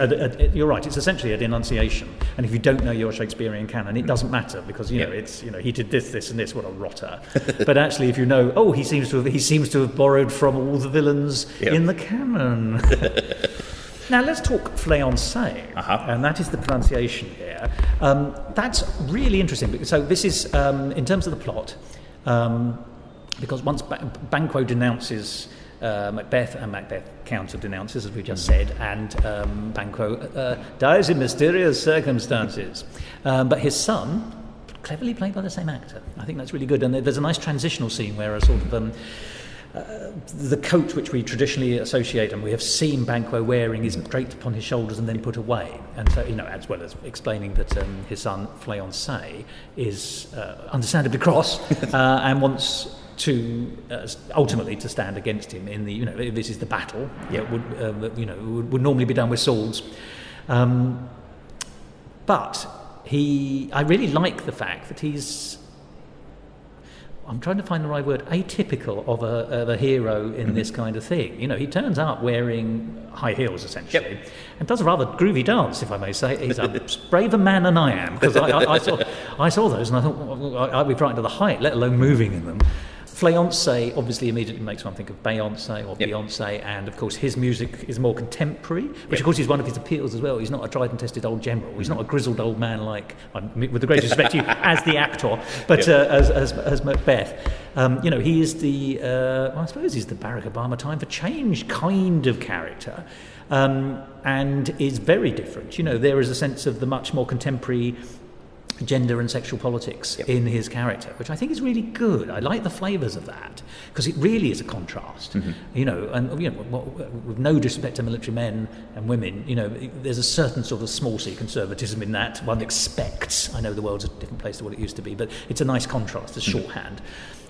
You're right. It's essentially a denunciation, and if you don't know your Shakespearean canon, it doesn't matter, because it's he did this, and this. What a rotter! But actually, if you know, he seems to have borrowed from all the villains in the canon. Now let's talk Fleancé, and that is the pronunciation here. That's really interesting. So this is, in terms of the plot, because once Banquo denounces Macbeth, and Macbeth counter-denounces, as we just said, and Banquo dies in mysterious circumstances. But his son, cleverly played by the same actor, I think that's really good. And there's a nice transitional scene where a sort of... the coat which we traditionally associate and we have seen Banquo wearing is draped upon his shoulders and then put away, and so as well as explaining that his son Fleancé is understandably cross and wants to ultimately to stand against him in the this is the battle that would normally be done with swords, but I really like the fact that he's, I'm trying to find the right word, atypical of a hero in this kind of thing. You know, he turns up wearing high heels, essentially, and does a rather groovy dance, if I may say. He's a braver man than I am, because I saw those and I thought, well, I'd be frightened of the height, let alone moving in them. Fleancé obviously immediately makes one think of Beyoncé or Beyonce, and of course his music is more contemporary, which of course is one of his appeals as well. He's not a tried and tested old general. He's not a grizzled old man like, with the greatest respect to you, as the actor, but as Macbeth. You know, he is the, I suppose he's the Barack Obama time for change kind of character, and is very different. You know, there is a sense of the much more contemporary gender and sexual politics in his character, which I think is really good. I like the flavours of that, because it really is a contrast. You know, and you know, with no disrespect to military men and women, you know, there's a certain sort of small c conservatism in that one expects. I know the world's a different place to what it used to be, but it's a nice contrast, a shorthand.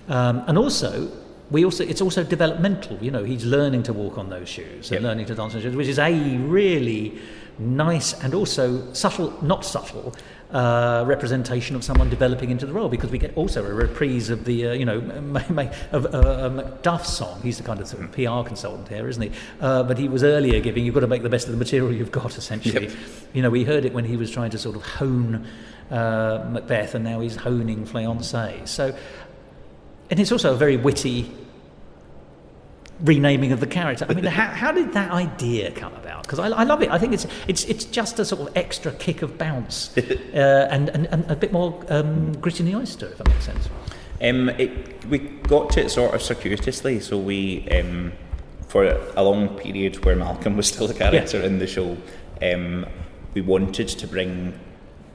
And also, it's also developmental. You know, he's learning to walk on those shoes and learning to dance on shoes, which is a really nice and also subtle, not subtle, representation of someone developing into the role, because we get also a reprise of the Macduff's song. He's the kind of PR consultant here, isn't he? But he was earlier giving, you've got to make the best of the material you've got, essentially. You know, we heard it when he was trying to sort of hone Macbeth, and now he's honing Fleancé. So, and it's also a very witty renaming of the character. I mean, how did that idea come about? Because I love it. I think it's just a sort of extra kick of bounce and a bit more grit in the oyster, if that makes sense. We got to it sort of circuitously. So we, for a long period where Malcolm was still a character in the show, we wanted to bring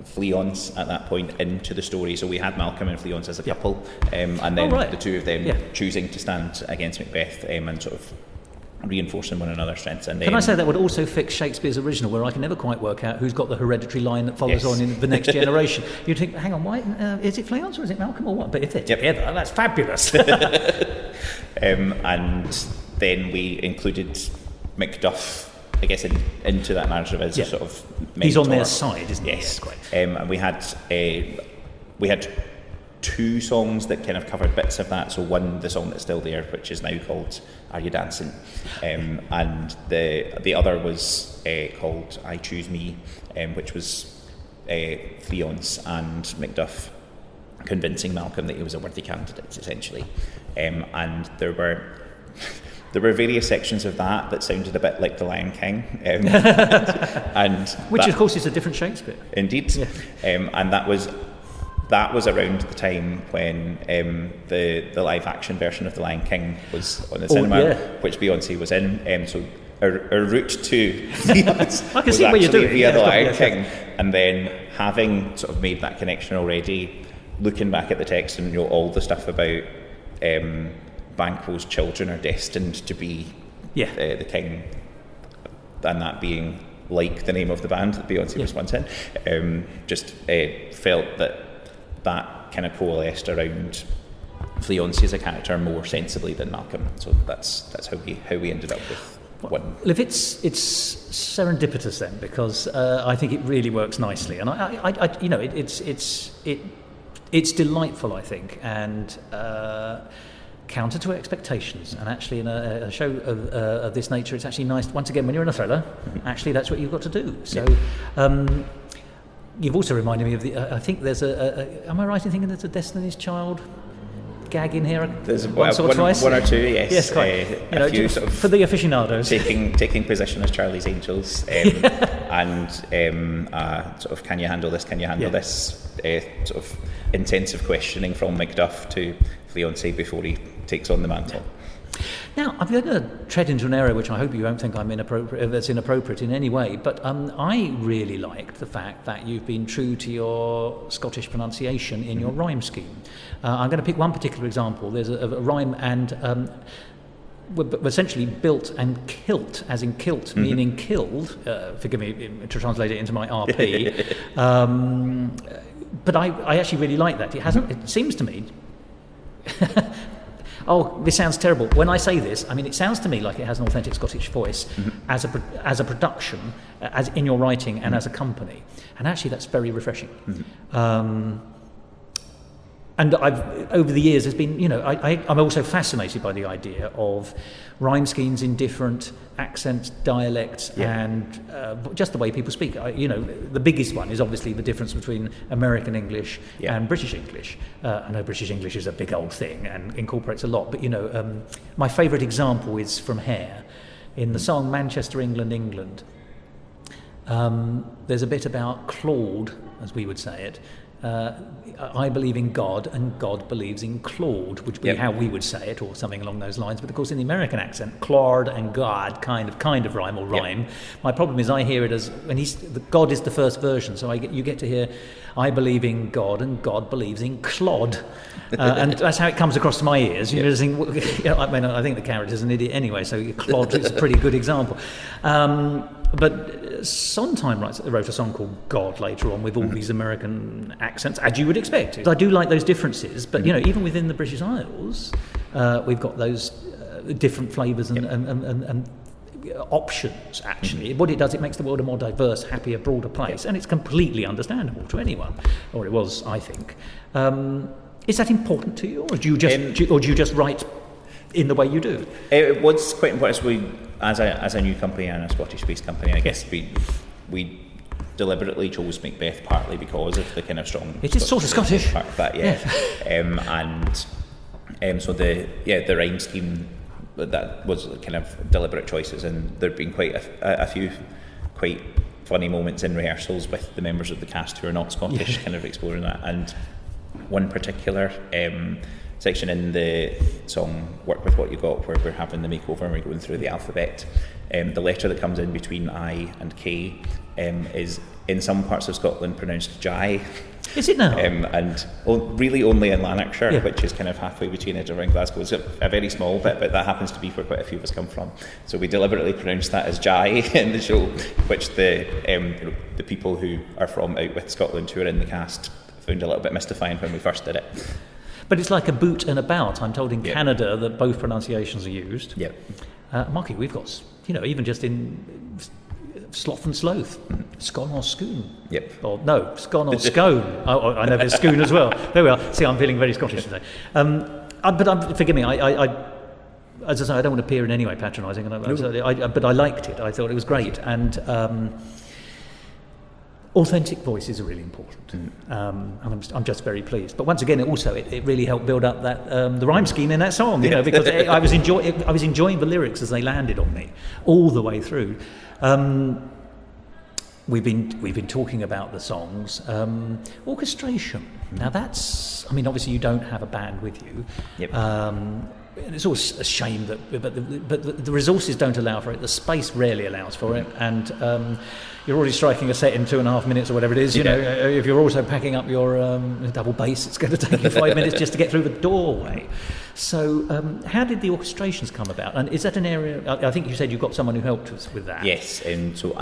Fleance at that point into the story. So we had Malcolm and Fleance as a couple, and then the two of them choosing to stand against Macbeth and sort of reinforcing one another's strengths. And can I say that would also fix Shakespeare's original, where I can never quite work out who's got the hereditary line that follows on in the next generation. You'd think, hang on, why is it Fleance or is it Malcolm or what? But if they're together, that's fabulous. And then we included Macduff, I guess, into that narrative as a sort of mentor. He's on their side, isn't he? Yes, quite. And we had two songs that kind of covered bits of that. So one, the song that's still there, which is now called "Are You Dancing," and the other was called "I Choose Me," which was Fleance and Macduff convincing Malcolm that he was a worthy candidate, essentially. And there were various sections of that sounded a bit like The Lion King, and which of course is a different Shakespeare. Indeed, and that was around the time when the live action version of The Lion King was on the cinema, which Beyonce was in. So our route to Fleance I can see what you're doing via The Lion King, and then having sort of made that connection already, looking back at the text and all the stuff about Banquo's children are destined to be the king, and that being like the name of the band that Beyonce was once in, just felt that kind of coalesced around Fleance as a character more sensibly than Malcolm. So that's how we ended up with one. Well, if it's serendipitous then, because I think it really works nicely, and I you know, it's delightful, I think, and counter to expectations. And actually, in a show of this nature, it's actually nice. Once again, when you're in a thriller, actually, that's what you've got to do. So. You've also reminded me of the. I think there's am I right in thinking there's a Destiny's Child gag in here? There's once or twice. One or two, yes. Yes, quite. A few sort of for the aficionados, taking position as Charlie's Angels, and sort of, can you handle this? Can you handle this? Sort of intensive questioning from Macduff to Fleance before he takes on the mantle. Now, I'm going to tread into an area which I hope you won't think that's inappropriate in any way, but I really liked the fact that you've been true to your Scottish pronunciation in your rhyme scheme. I'm going to pick one particular example. There's a rhyme and essentially built and kilt, as in kilt, meaning killed. Forgive me to translate it into my RP. But I actually really like that. It seems to me... Oh, this sounds terrible. When I say this, I mean, it sounds to me like it has an authentic Scottish voice as a production, as in your writing and as a company. And actually, that's very refreshing. And over the years, there's been, I'm also fascinated by the idea of rhyme schemes in different accents, dialects, and just the way people speak. The biggest one is obviously the difference between American English and British English. I know British English is a big old thing and incorporates a lot, but, my favourite example is from Hair. In the song Manchester, England, England, there's a bit about Claude, as we would say it. I believe in God and God believes in Claude, which would be how we would say it, or something along those lines. But of course, in the American accent, Claude and God kind of rhyme or rhyme. My problem is I hear it as God is the first version, so you get to hear I believe in God and God believes in Clod, and that's how it comes across to my ears. I think the character's an idiot anyway, so Clod is a pretty good example. But Sondheim wrote a song called God later on with all these American accents, as you would expect. I do like those differences, but even within the British Isles, we've got those different flavours and options, actually. What it does, it makes the world a more diverse, happier, broader place, and it's completely understandable to anyone, or it was, I think. Is that important to you, or do you just write in the way you do? It was quite important. As a new company and a Scottish-based company, I guess we deliberately chose Macbeth partly because of the kind of strong. It is sort of Scottish part of that, so the rhyme scheme, that was kind of deliberate choices, and there'd been quite a few quite funny moments in rehearsals with the members of the cast who are not Scottish, kind of exploring that. And one particular section in the song Work With What You Got, where we're having the makeover and we're going through the alphabet, the letter that comes in between I and K is in some parts of Scotland pronounced Jai. Is it now? And really only in Lanarkshire, which is kind of halfway between Edinburgh and Glasgow. It's a very small bit, but that happens to be where quite a few of us come from. So we deliberately pronounced that as Jai in the show, which the people who are from out with Scotland who are in the cast found a little bit mystifying when we first did it. But it's like a boot and a bout. I'm told in Canada that both pronunciations are used. Yep. Marky, we've got, even just in sloth and sloth, scone or scoon. Yep. Or no, scone or scone. I know there's scoon as well. There we are. See, I'm feeling very Scottish today. Forgive me, I as I say, I don't want to appear in any way patronising, but I liked it. I thought it was great. And authentic voices are really important, and I'm just very pleased. But once again, it really helped build up that the rhyme scheme in that song, because I was enjoying the lyrics as they landed on me all the way through. We've been talking about the songs, orchestration. Now that's, obviously you don't have a band with you. Yep. And it's always a shame but the resources don't allow for it. The space rarely allows for it, and you're already striking a set in 2.5 minutes or whatever it is. If you're also packing up your double bass, it's going to take you 5 minutes just to get through the doorway. So, how did the orchestrations come about? And is that an area? I think you said you've got someone who helped us with that. Yes, so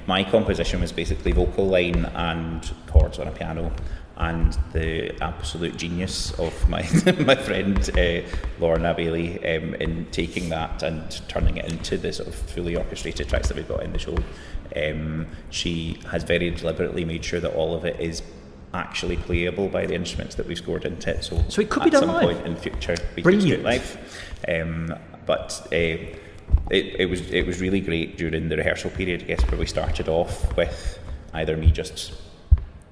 my composition was basically vocal line and chords on a piano. And the absolute genius of my my friend Lorna Bailey in taking that and turning it into the sort of fully orchestrated tracks that we've got in the show. She has very deliberately made sure that all of it is actually playable by the instruments that we've scored into it. So it could be done live. At some point in future we could do it live. But it was really great during the rehearsal period, I guess, where we started off with either me just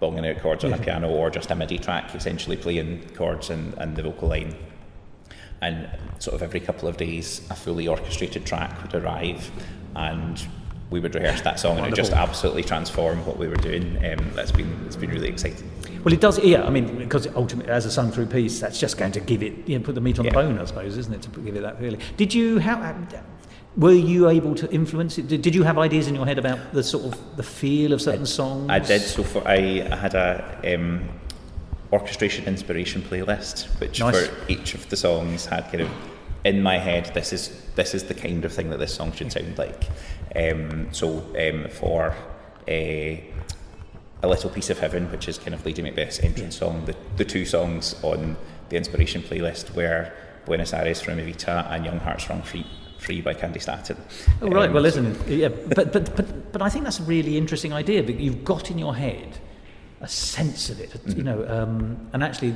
bonging out chords on a piano or just a MIDI track, essentially playing chords and the vocal line. And sort of every couple of days a fully orchestrated track would arrive and we would rehearse that song. Wonderful. And it just absolutely transformed what we were doing. It's been really exciting. Well, it does, because ultimately as a sung through piece, that's just going to give it, put the meat on the bone, I suppose, isn't it, to give it that feeling. Were you able to influence it? Did you have ideas in your head about the sort of the feel of certain songs? I did. So I had a orchestration inspiration playlist, which for each of the songs had kind of in my head, this is the kind of thing that this song should sound like. For a Little Piece of Heaven, which is kind of Lady Macbeth's entrance song, the two songs on the inspiration playlist were Buenos Aires from Evita and Young Hearts Run Free by Candy Staton. Oh right, well listen, but I think that's a really interesting idea. But you've got in your head a sense of it, you know, and actually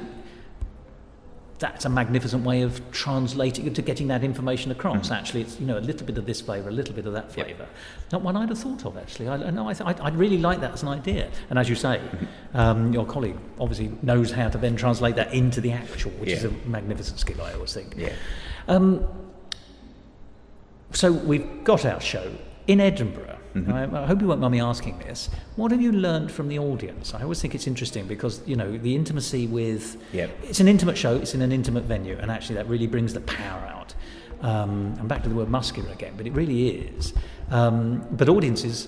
that's a magnificent way of translating to getting that information across. Actually, it's, you know, a little bit of this flavour, a little bit of that flavour. Not one I'd have thought of actually. I'd really like that as an idea. And as you say, your colleague obviously knows how to then translate that into the actual, which is a magnificent skill, I always think. Yeah. So we've got our show in Edinburgh. I hope you won't mind me asking this. What have you learned from the audience? I always think it's interesting because, you know, the intimacy with... It's an intimate show, it's in an intimate venue, and actually that really brings the power out. I'm back to the word muscular again, but it really is. But audiences,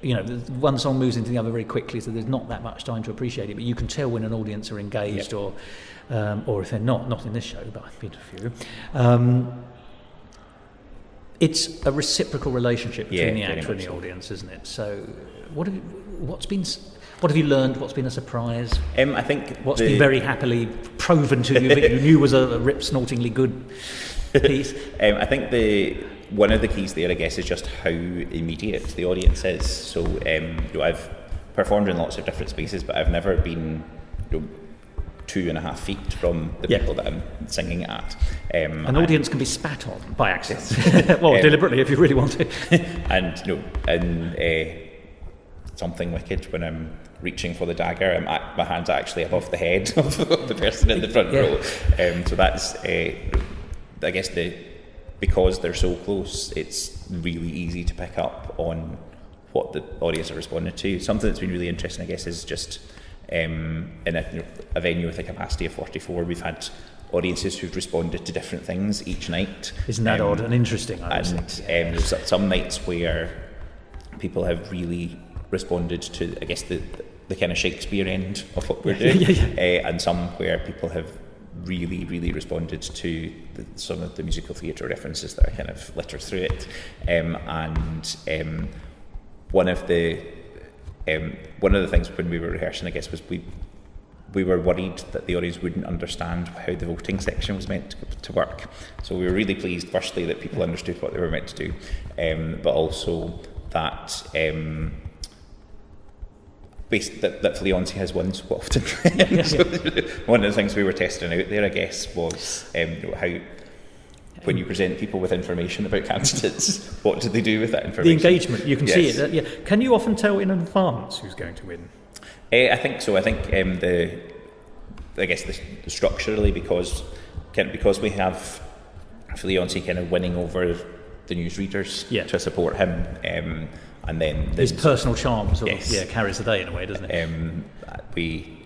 you know, one song moves into the other very quickly, so there's not that much time to appreciate it, but you can tell when an audience are engaged or if they're not in this show, but I've been to a few. It's a reciprocal relationship between the actor and the audience, isn't it? So, what have you learned? What's been a surprise? I think what's been very happily proven to you that you knew was a rip-snortingly good piece. I think one of the keys there, I guess, is just how immediate the audience is. So, you know, I've performed in lots of different spaces, but I've never been, you know, 2.5 feet from the people that I'm singing at. An audience can be spat on by accident, well, deliberately if you really want to. And you know, in Something Wicked, when I'm reaching for the dagger, my hand's actually above the head of the person in the front row. So that's, I guess, because they're so close, it's really easy to pick up on what the audience are responding to. Something that's been really interesting, I guess, is just in a venue with a capacity of 44, we've had audiences who've responded to different things each night. Isn't that odd and interesting? There's some nights where people have really responded to, I guess, the kind of Shakespearean end of what we're doing, and some where people have really, really responded to some of the musical theatre references that are kind of littered through it. One of the things when we were rehearsing, I guess, was we were worried that the audience wouldn't understand how the voting section was meant to work. So we were really pleased, firstly, that people understood what they were meant to do, but also that that Fleancé has won so often. So one of the things we were testing out there, I guess, was how, when you present people with information about candidates, what do they do with that information? The engagement, you can see it. Can you often tell in advance who's going to win? I think so. I think structurally, because we have Fleancé kind of winning over the newsreaders to support him, and then his personal charm sort of carries the day in a way, doesn't it? We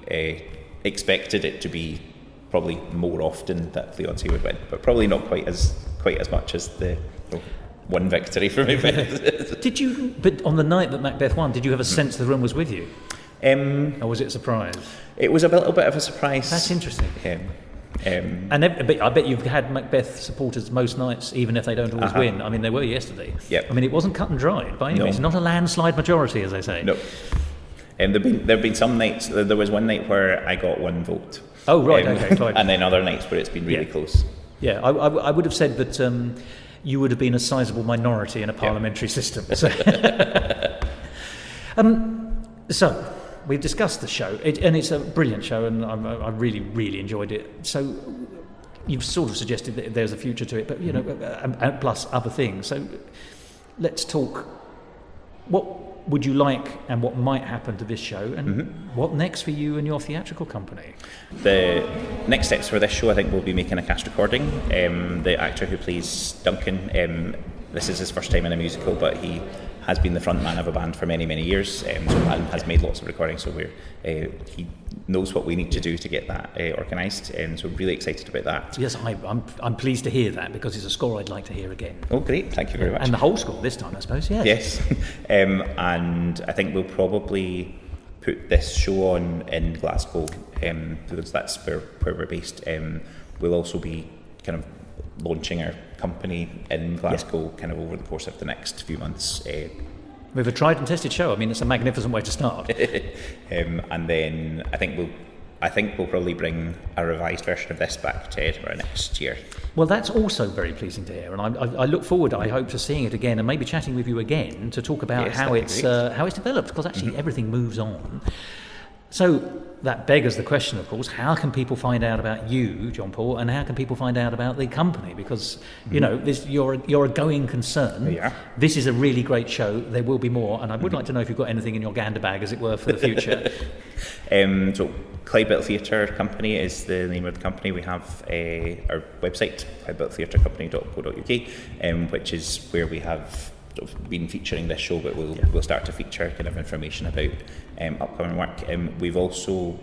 expected it to be probably more often that Fleancé would win, but probably not quite as much as the one victory for Macbeth. Did you? But on the night that Macbeth won, did you have a sense the room was with you, or was it a surprise? It was a little bit of a surprise. That's interesting. But I bet you've had Macbeth supporters most nights, even if they don't always win. I mean, they were yesterday. Yep. I mean, it wasn't cut and dried by any means. Not a landslide majority, as they say. No. There've been some nights. There was one night where I got one vote. Oh right, okay, fine. And then other nights where it's been really close. Yeah, I would have said that you would have been a sizable minority in a parliamentary system. So we've discussed the show, and it's a brilliant show, and I really, really enjoyed it. So you've sort of suggested that there's a future to it, but you know, and plus other things. So let's talk. What would you like, and what might happen to this show, and what next for you and your theatrical company? The next steps for this show, I think, we'll be making a cast recording. The actor who plays Duncan, this is his first time in a musical, but he has been the front man of a band for many, many years, and has made lots of recordings, so he knows what we need to do to get that organised, and so we're really excited about that. Yes, I'm pleased to hear that, because it's a score I'd like to hear again. Oh, great, thank you very much. And the whole score this time, I suppose, Yes, and I think we'll probably put this show on in Glasgow, because that's where we're based. We'll also be kind of launching our company in Glasgow kind of over the course of the next few months. We have a tried and tested show. I mean, it's a magnificent way to start. And then I think we'll I think we'll probably bring a revised version of this back to Edinburgh next year. Well, that's also very pleasing to hear, and I look forward, I hope, to seeing it again and maybe chatting with you again to talk about how it's developed, because actually everything moves on. So that beggars the question, of course, how can people find out about you, John Paul, and how can people find out about the company? Because, you're a going concern. Yeah. This is a really great show. There will be more, and I would like to know if you've got anything in your gander bag, as it were, for the future. So Clydebelt Theatre Company is the name of the company. We have our website, clydebelttheatrecompany.co.uk, which is where we have sort of been featuring this show, but we'll start to feature kind of information about upcoming work. We've also,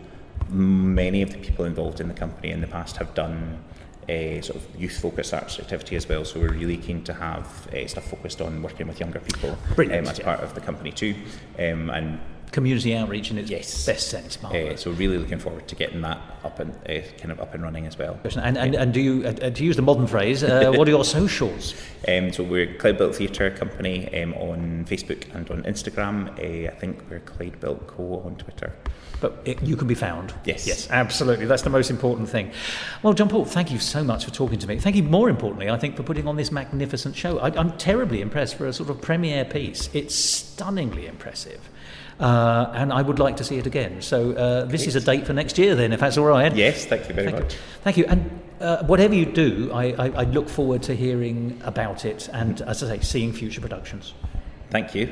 many of the people involved in the company in the past have done a sort of youth-focused arts activity as well, so we're really keen to have stuff focused on working with younger people as part of the company too. And community outreach in its best sense. So really looking forward to getting that up and running as well. And do you, to use the modern phrase, what are your socials? So we're Clydebelt Theatre Company on Facebook and on Instagram. I think we're Clydebelt Co on Twitter. But you can be found. Yes, absolutely. That's the most important thing. Well, John Paul, thank you so much for talking to me. Thank you, more importantly, I think, for putting on this magnificent show. I'm terribly impressed for a sort of premiere piece. It's stunningly impressive. And I would like to see it again. So this is a date for next year then, if that's all right. Yes, thank you very much. Thank you. And whatever you do, I look forward to hearing about it and, as I say, seeing future productions. Thank you.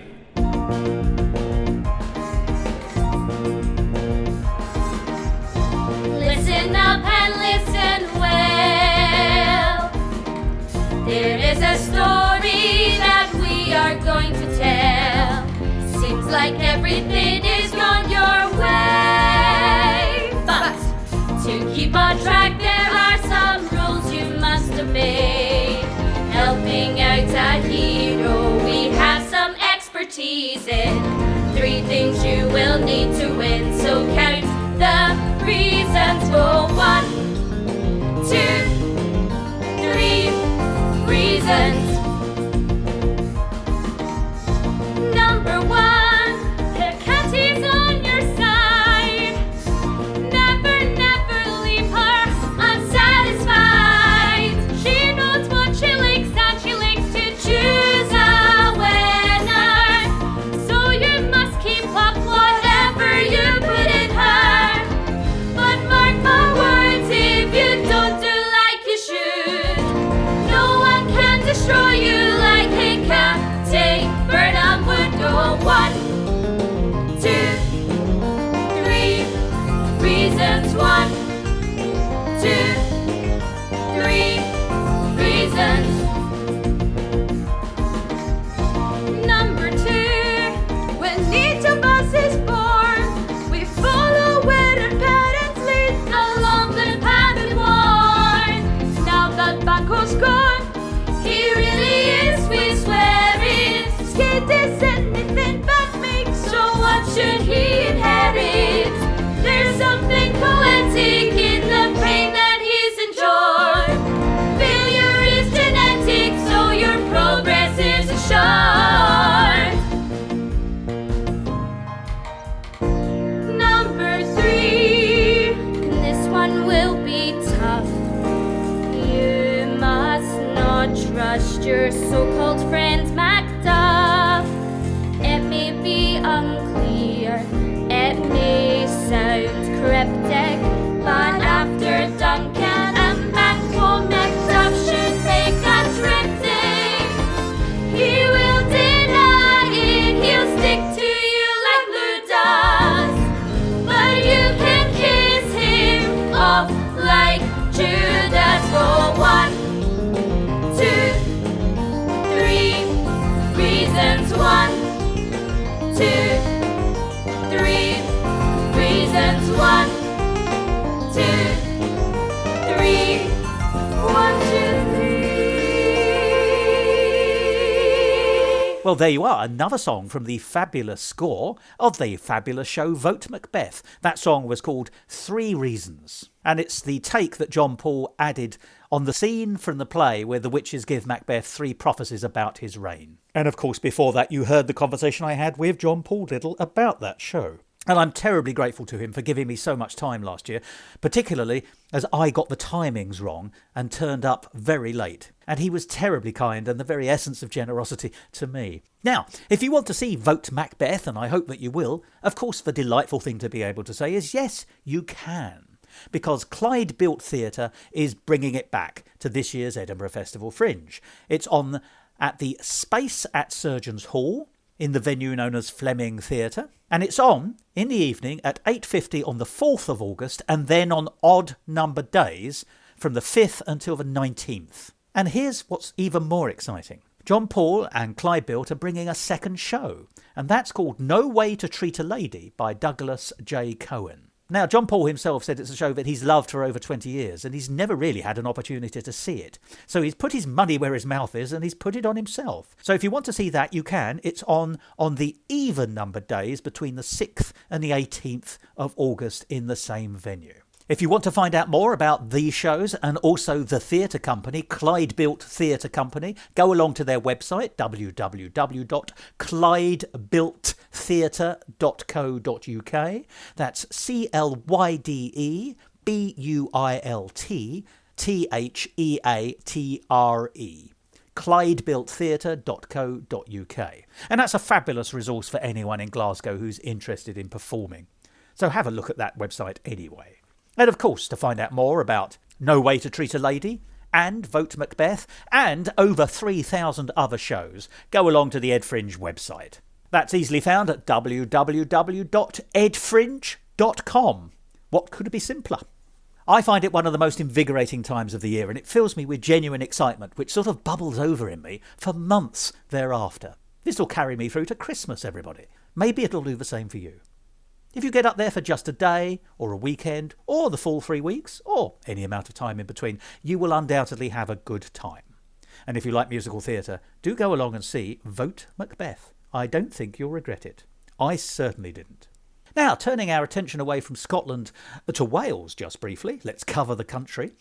Listen up and listen well. There is a story that we are going to tell. Seems like everything is gone your way, but to keep on track there are some rules you must obey. Helping out a hero we have some expertise in. 3 things you will need to win, so count the reasons. Go 1, 2, 3 reasons. Number 1, the cat is on your side. Never, never leave her unsatisfied. She knows what she likes and she likes to choose a winner. So you must keep up whatever you put in her. But mark my words, if you don't do like you should, no one can destroy you like a cat. Take Burnham would go 1, 2, 3 reasons. 1, 2, 3 reasons. Number 2, when each of us is born, we follow where our parents lead along the path we worn. Now that Banco's gone, he really is, we swear it. Skid is anything but make, so what should he inherit? There's something poetic in the pain that he's enjoyed. Failure is genetic, so your progress is assured. Number 3, this one will be tough. You must not trust your so-called friend Macduff. It may be unclear, it may sound cryptic, but after Duncan and Banquo, Macduff should make a triptych. He will deny it, he'll stick to you like Lou does, but you can kiss him off like Judas. Go 1, 2, 3 reasons. 1, 2, 3 reasons. 1, 2, 3 1, 2, 3. Well, there you are, another song from the fabulous score of the fabulous show Vote Macbeth. That song was called 3 Reasons, and it's the take that John Paul added on the scene from the play where the witches give Macbeth 3 prophecies about his reign. And of course, before that, you heard the conversation I had with John Paul Liddle about that show. And I'm terribly grateful to him for giving me so much time last year, particularly as I got the timings wrong and turned up very late. And he was terribly kind and the very essence of generosity to me. Now, if you want to see Vote Macbeth, and I hope that you will, of course the delightful thing to be able to say is yes, you can. Because Clyde Built Theatre is bringing it back to this year's Edinburgh Festival Fringe. It's on at the Space at Surgeons Hall, in the venue known as Fleming Theatre, and it's on in the evening at 8:50 on the 4th of August, and then on odd number days from the 5th until the 19th. And here's what's even more exciting. John Paul and Clyde Built are bringing a second show, and that's called No Way to Treat a Lady by Douglas J. Cohen. Now, John Paul himself said it's a show that he's loved for over 20 years, and he's never really had an opportunity to see it. So he's put his money where his mouth is, and he's put it on himself. So if you want to see that, you can. It's on the even-numbered days between the 6th and the 18th of August in the same venue. If you want to find out more about these shows and also the theatre company, Clyde Built Theatre Company, go along to their website, www.clydebuilttheatre.co.uk. That's ClydeBuiltTheatre. clydebuilttheatre.co.uk. And that's a fabulous resource for anyone in Glasgow who's interested in performing. So have a look at that website anyway. And of course, to find out more about No Way to Treat a Lady and Vote Macbeth and over 3,000 other shows, go along to the Ed Fringe website. That's easily found at www.edfringe.com. What could be simpler? I find it one of the most invigorating times of the year, and it fills me with genuine excitement, which sort of bubbles over in me for months thereafter. This will carry me through to Christmas, everybody. Maybe it'll do the same for you. If you get up there for just a day, or a weekend, or the full 3 weeks, or any amount of time in between, you will undoubtedly have a good time. And if you like musical theatre, do go along and see Vote Macbeth. I don't think you'll regret it. I certainly didn't. Now, turning our attention away from Scotland to Wales just briefly, let's cover the country.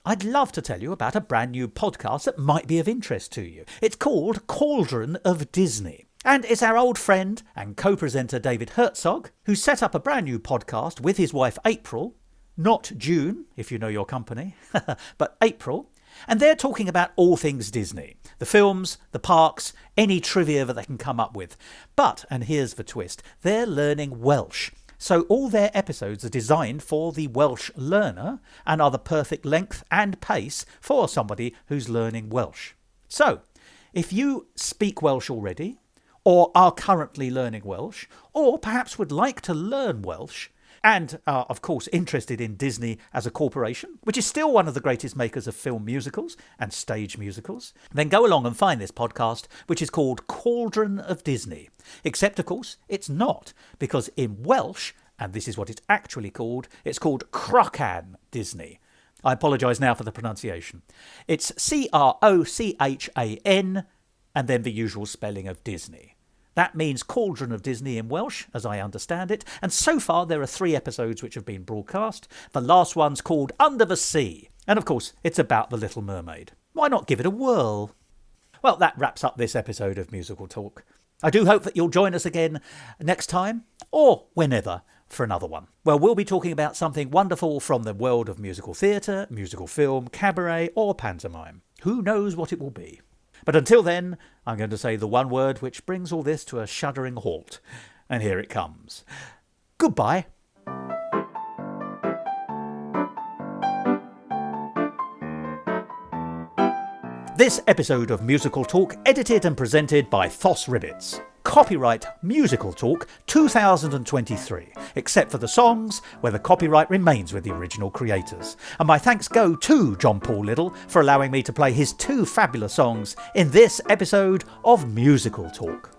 I'd love to tell you about a brand new podcast that might be of interest to you. It's called Cauldron of Disney. And it's our old friend and co-presenter David Herzog, who set up a brand new podcast with his wife April, not June, if you know your company, but April, and they're talking about all things Disney, the films, the parks, any trivia that they can come up with. But, and here's the twist, they're learning Welsh. So all their episodes are designed for the Welsh learner and are the perfect length and pace for somebody who's learning Welsh. So, if you speak Welsh already, or are currently learning Welsh, or perhaps would like to learn Welsh, and are, of course, interested in Disney as a corporation, which is still one of the greatest makers of film musicals and stage musicals, then go along and find this podcast, which is called Cauldron of Disney. Except, of course, it's not, because in Welsh, and this is what it's actually called, it's called Crochan Disney. I apologise now for the pronunciation. It's Crochan, and then the usual spelling of Disney. That means Cauldron of Disney in Welsh, as I understand it, and so far there are 3 episodes which have been broadcast. The last one's called Under the Sea, and of course it's about The Little Mermaid. Why not give it a whirl? Well, that wraps up this episode of Musical Talk. I do hope that you'll join us again next time, or whenever, for another one. Well, we'll be talking about something wonderful from the world of musical theatre, musical film, cabaret, or pantomime. Who knows what it will be? But until then, I'm going to say the one word which brings all this to a shuddering halt. And here it comes. Goodbye. This episode of Musical Talk edited and presented by Thos Ribbits. Copyright Musical Talk 2023, except for the songs where the copyright remains with the original creators. And my thanks go to John Paul Liddle for allowing me to play his 2 fabulous songs in this episode of Musical Talk.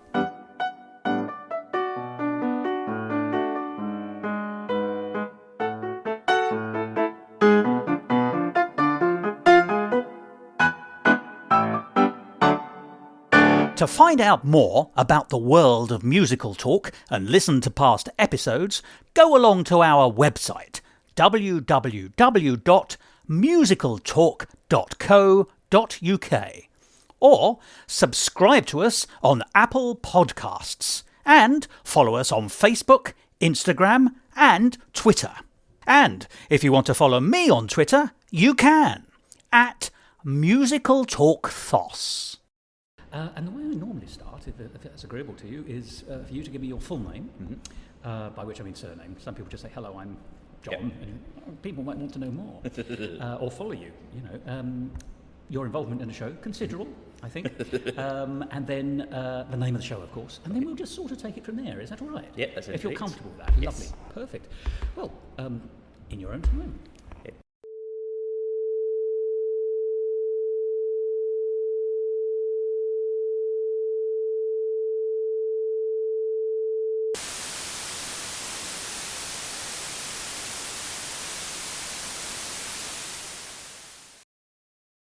To find out more about the world of Musical Talk and listen to past episodes, go along to our website, www.musicaltalk.co.uk, or subscribe to us on Apple Podcasts and follow us on Facebook, Instagram and Twitter. And if you want to follow me on Twitter, you can, at Musical Talk Thos. And the way we normally start, if that's agreeable to you, is for you to give me your full name, by which I mean surname. Some people just say, hello, I'm John, and people might want to know more, or follow you, your involvement in the show, considerable, I think, and then the name of the show, of course, and then we'll just sort of take it from there. Is that all right? Yeah, that's If you're great. comfortable with that. Yes. Lovely. Perfect. Well, in your own time.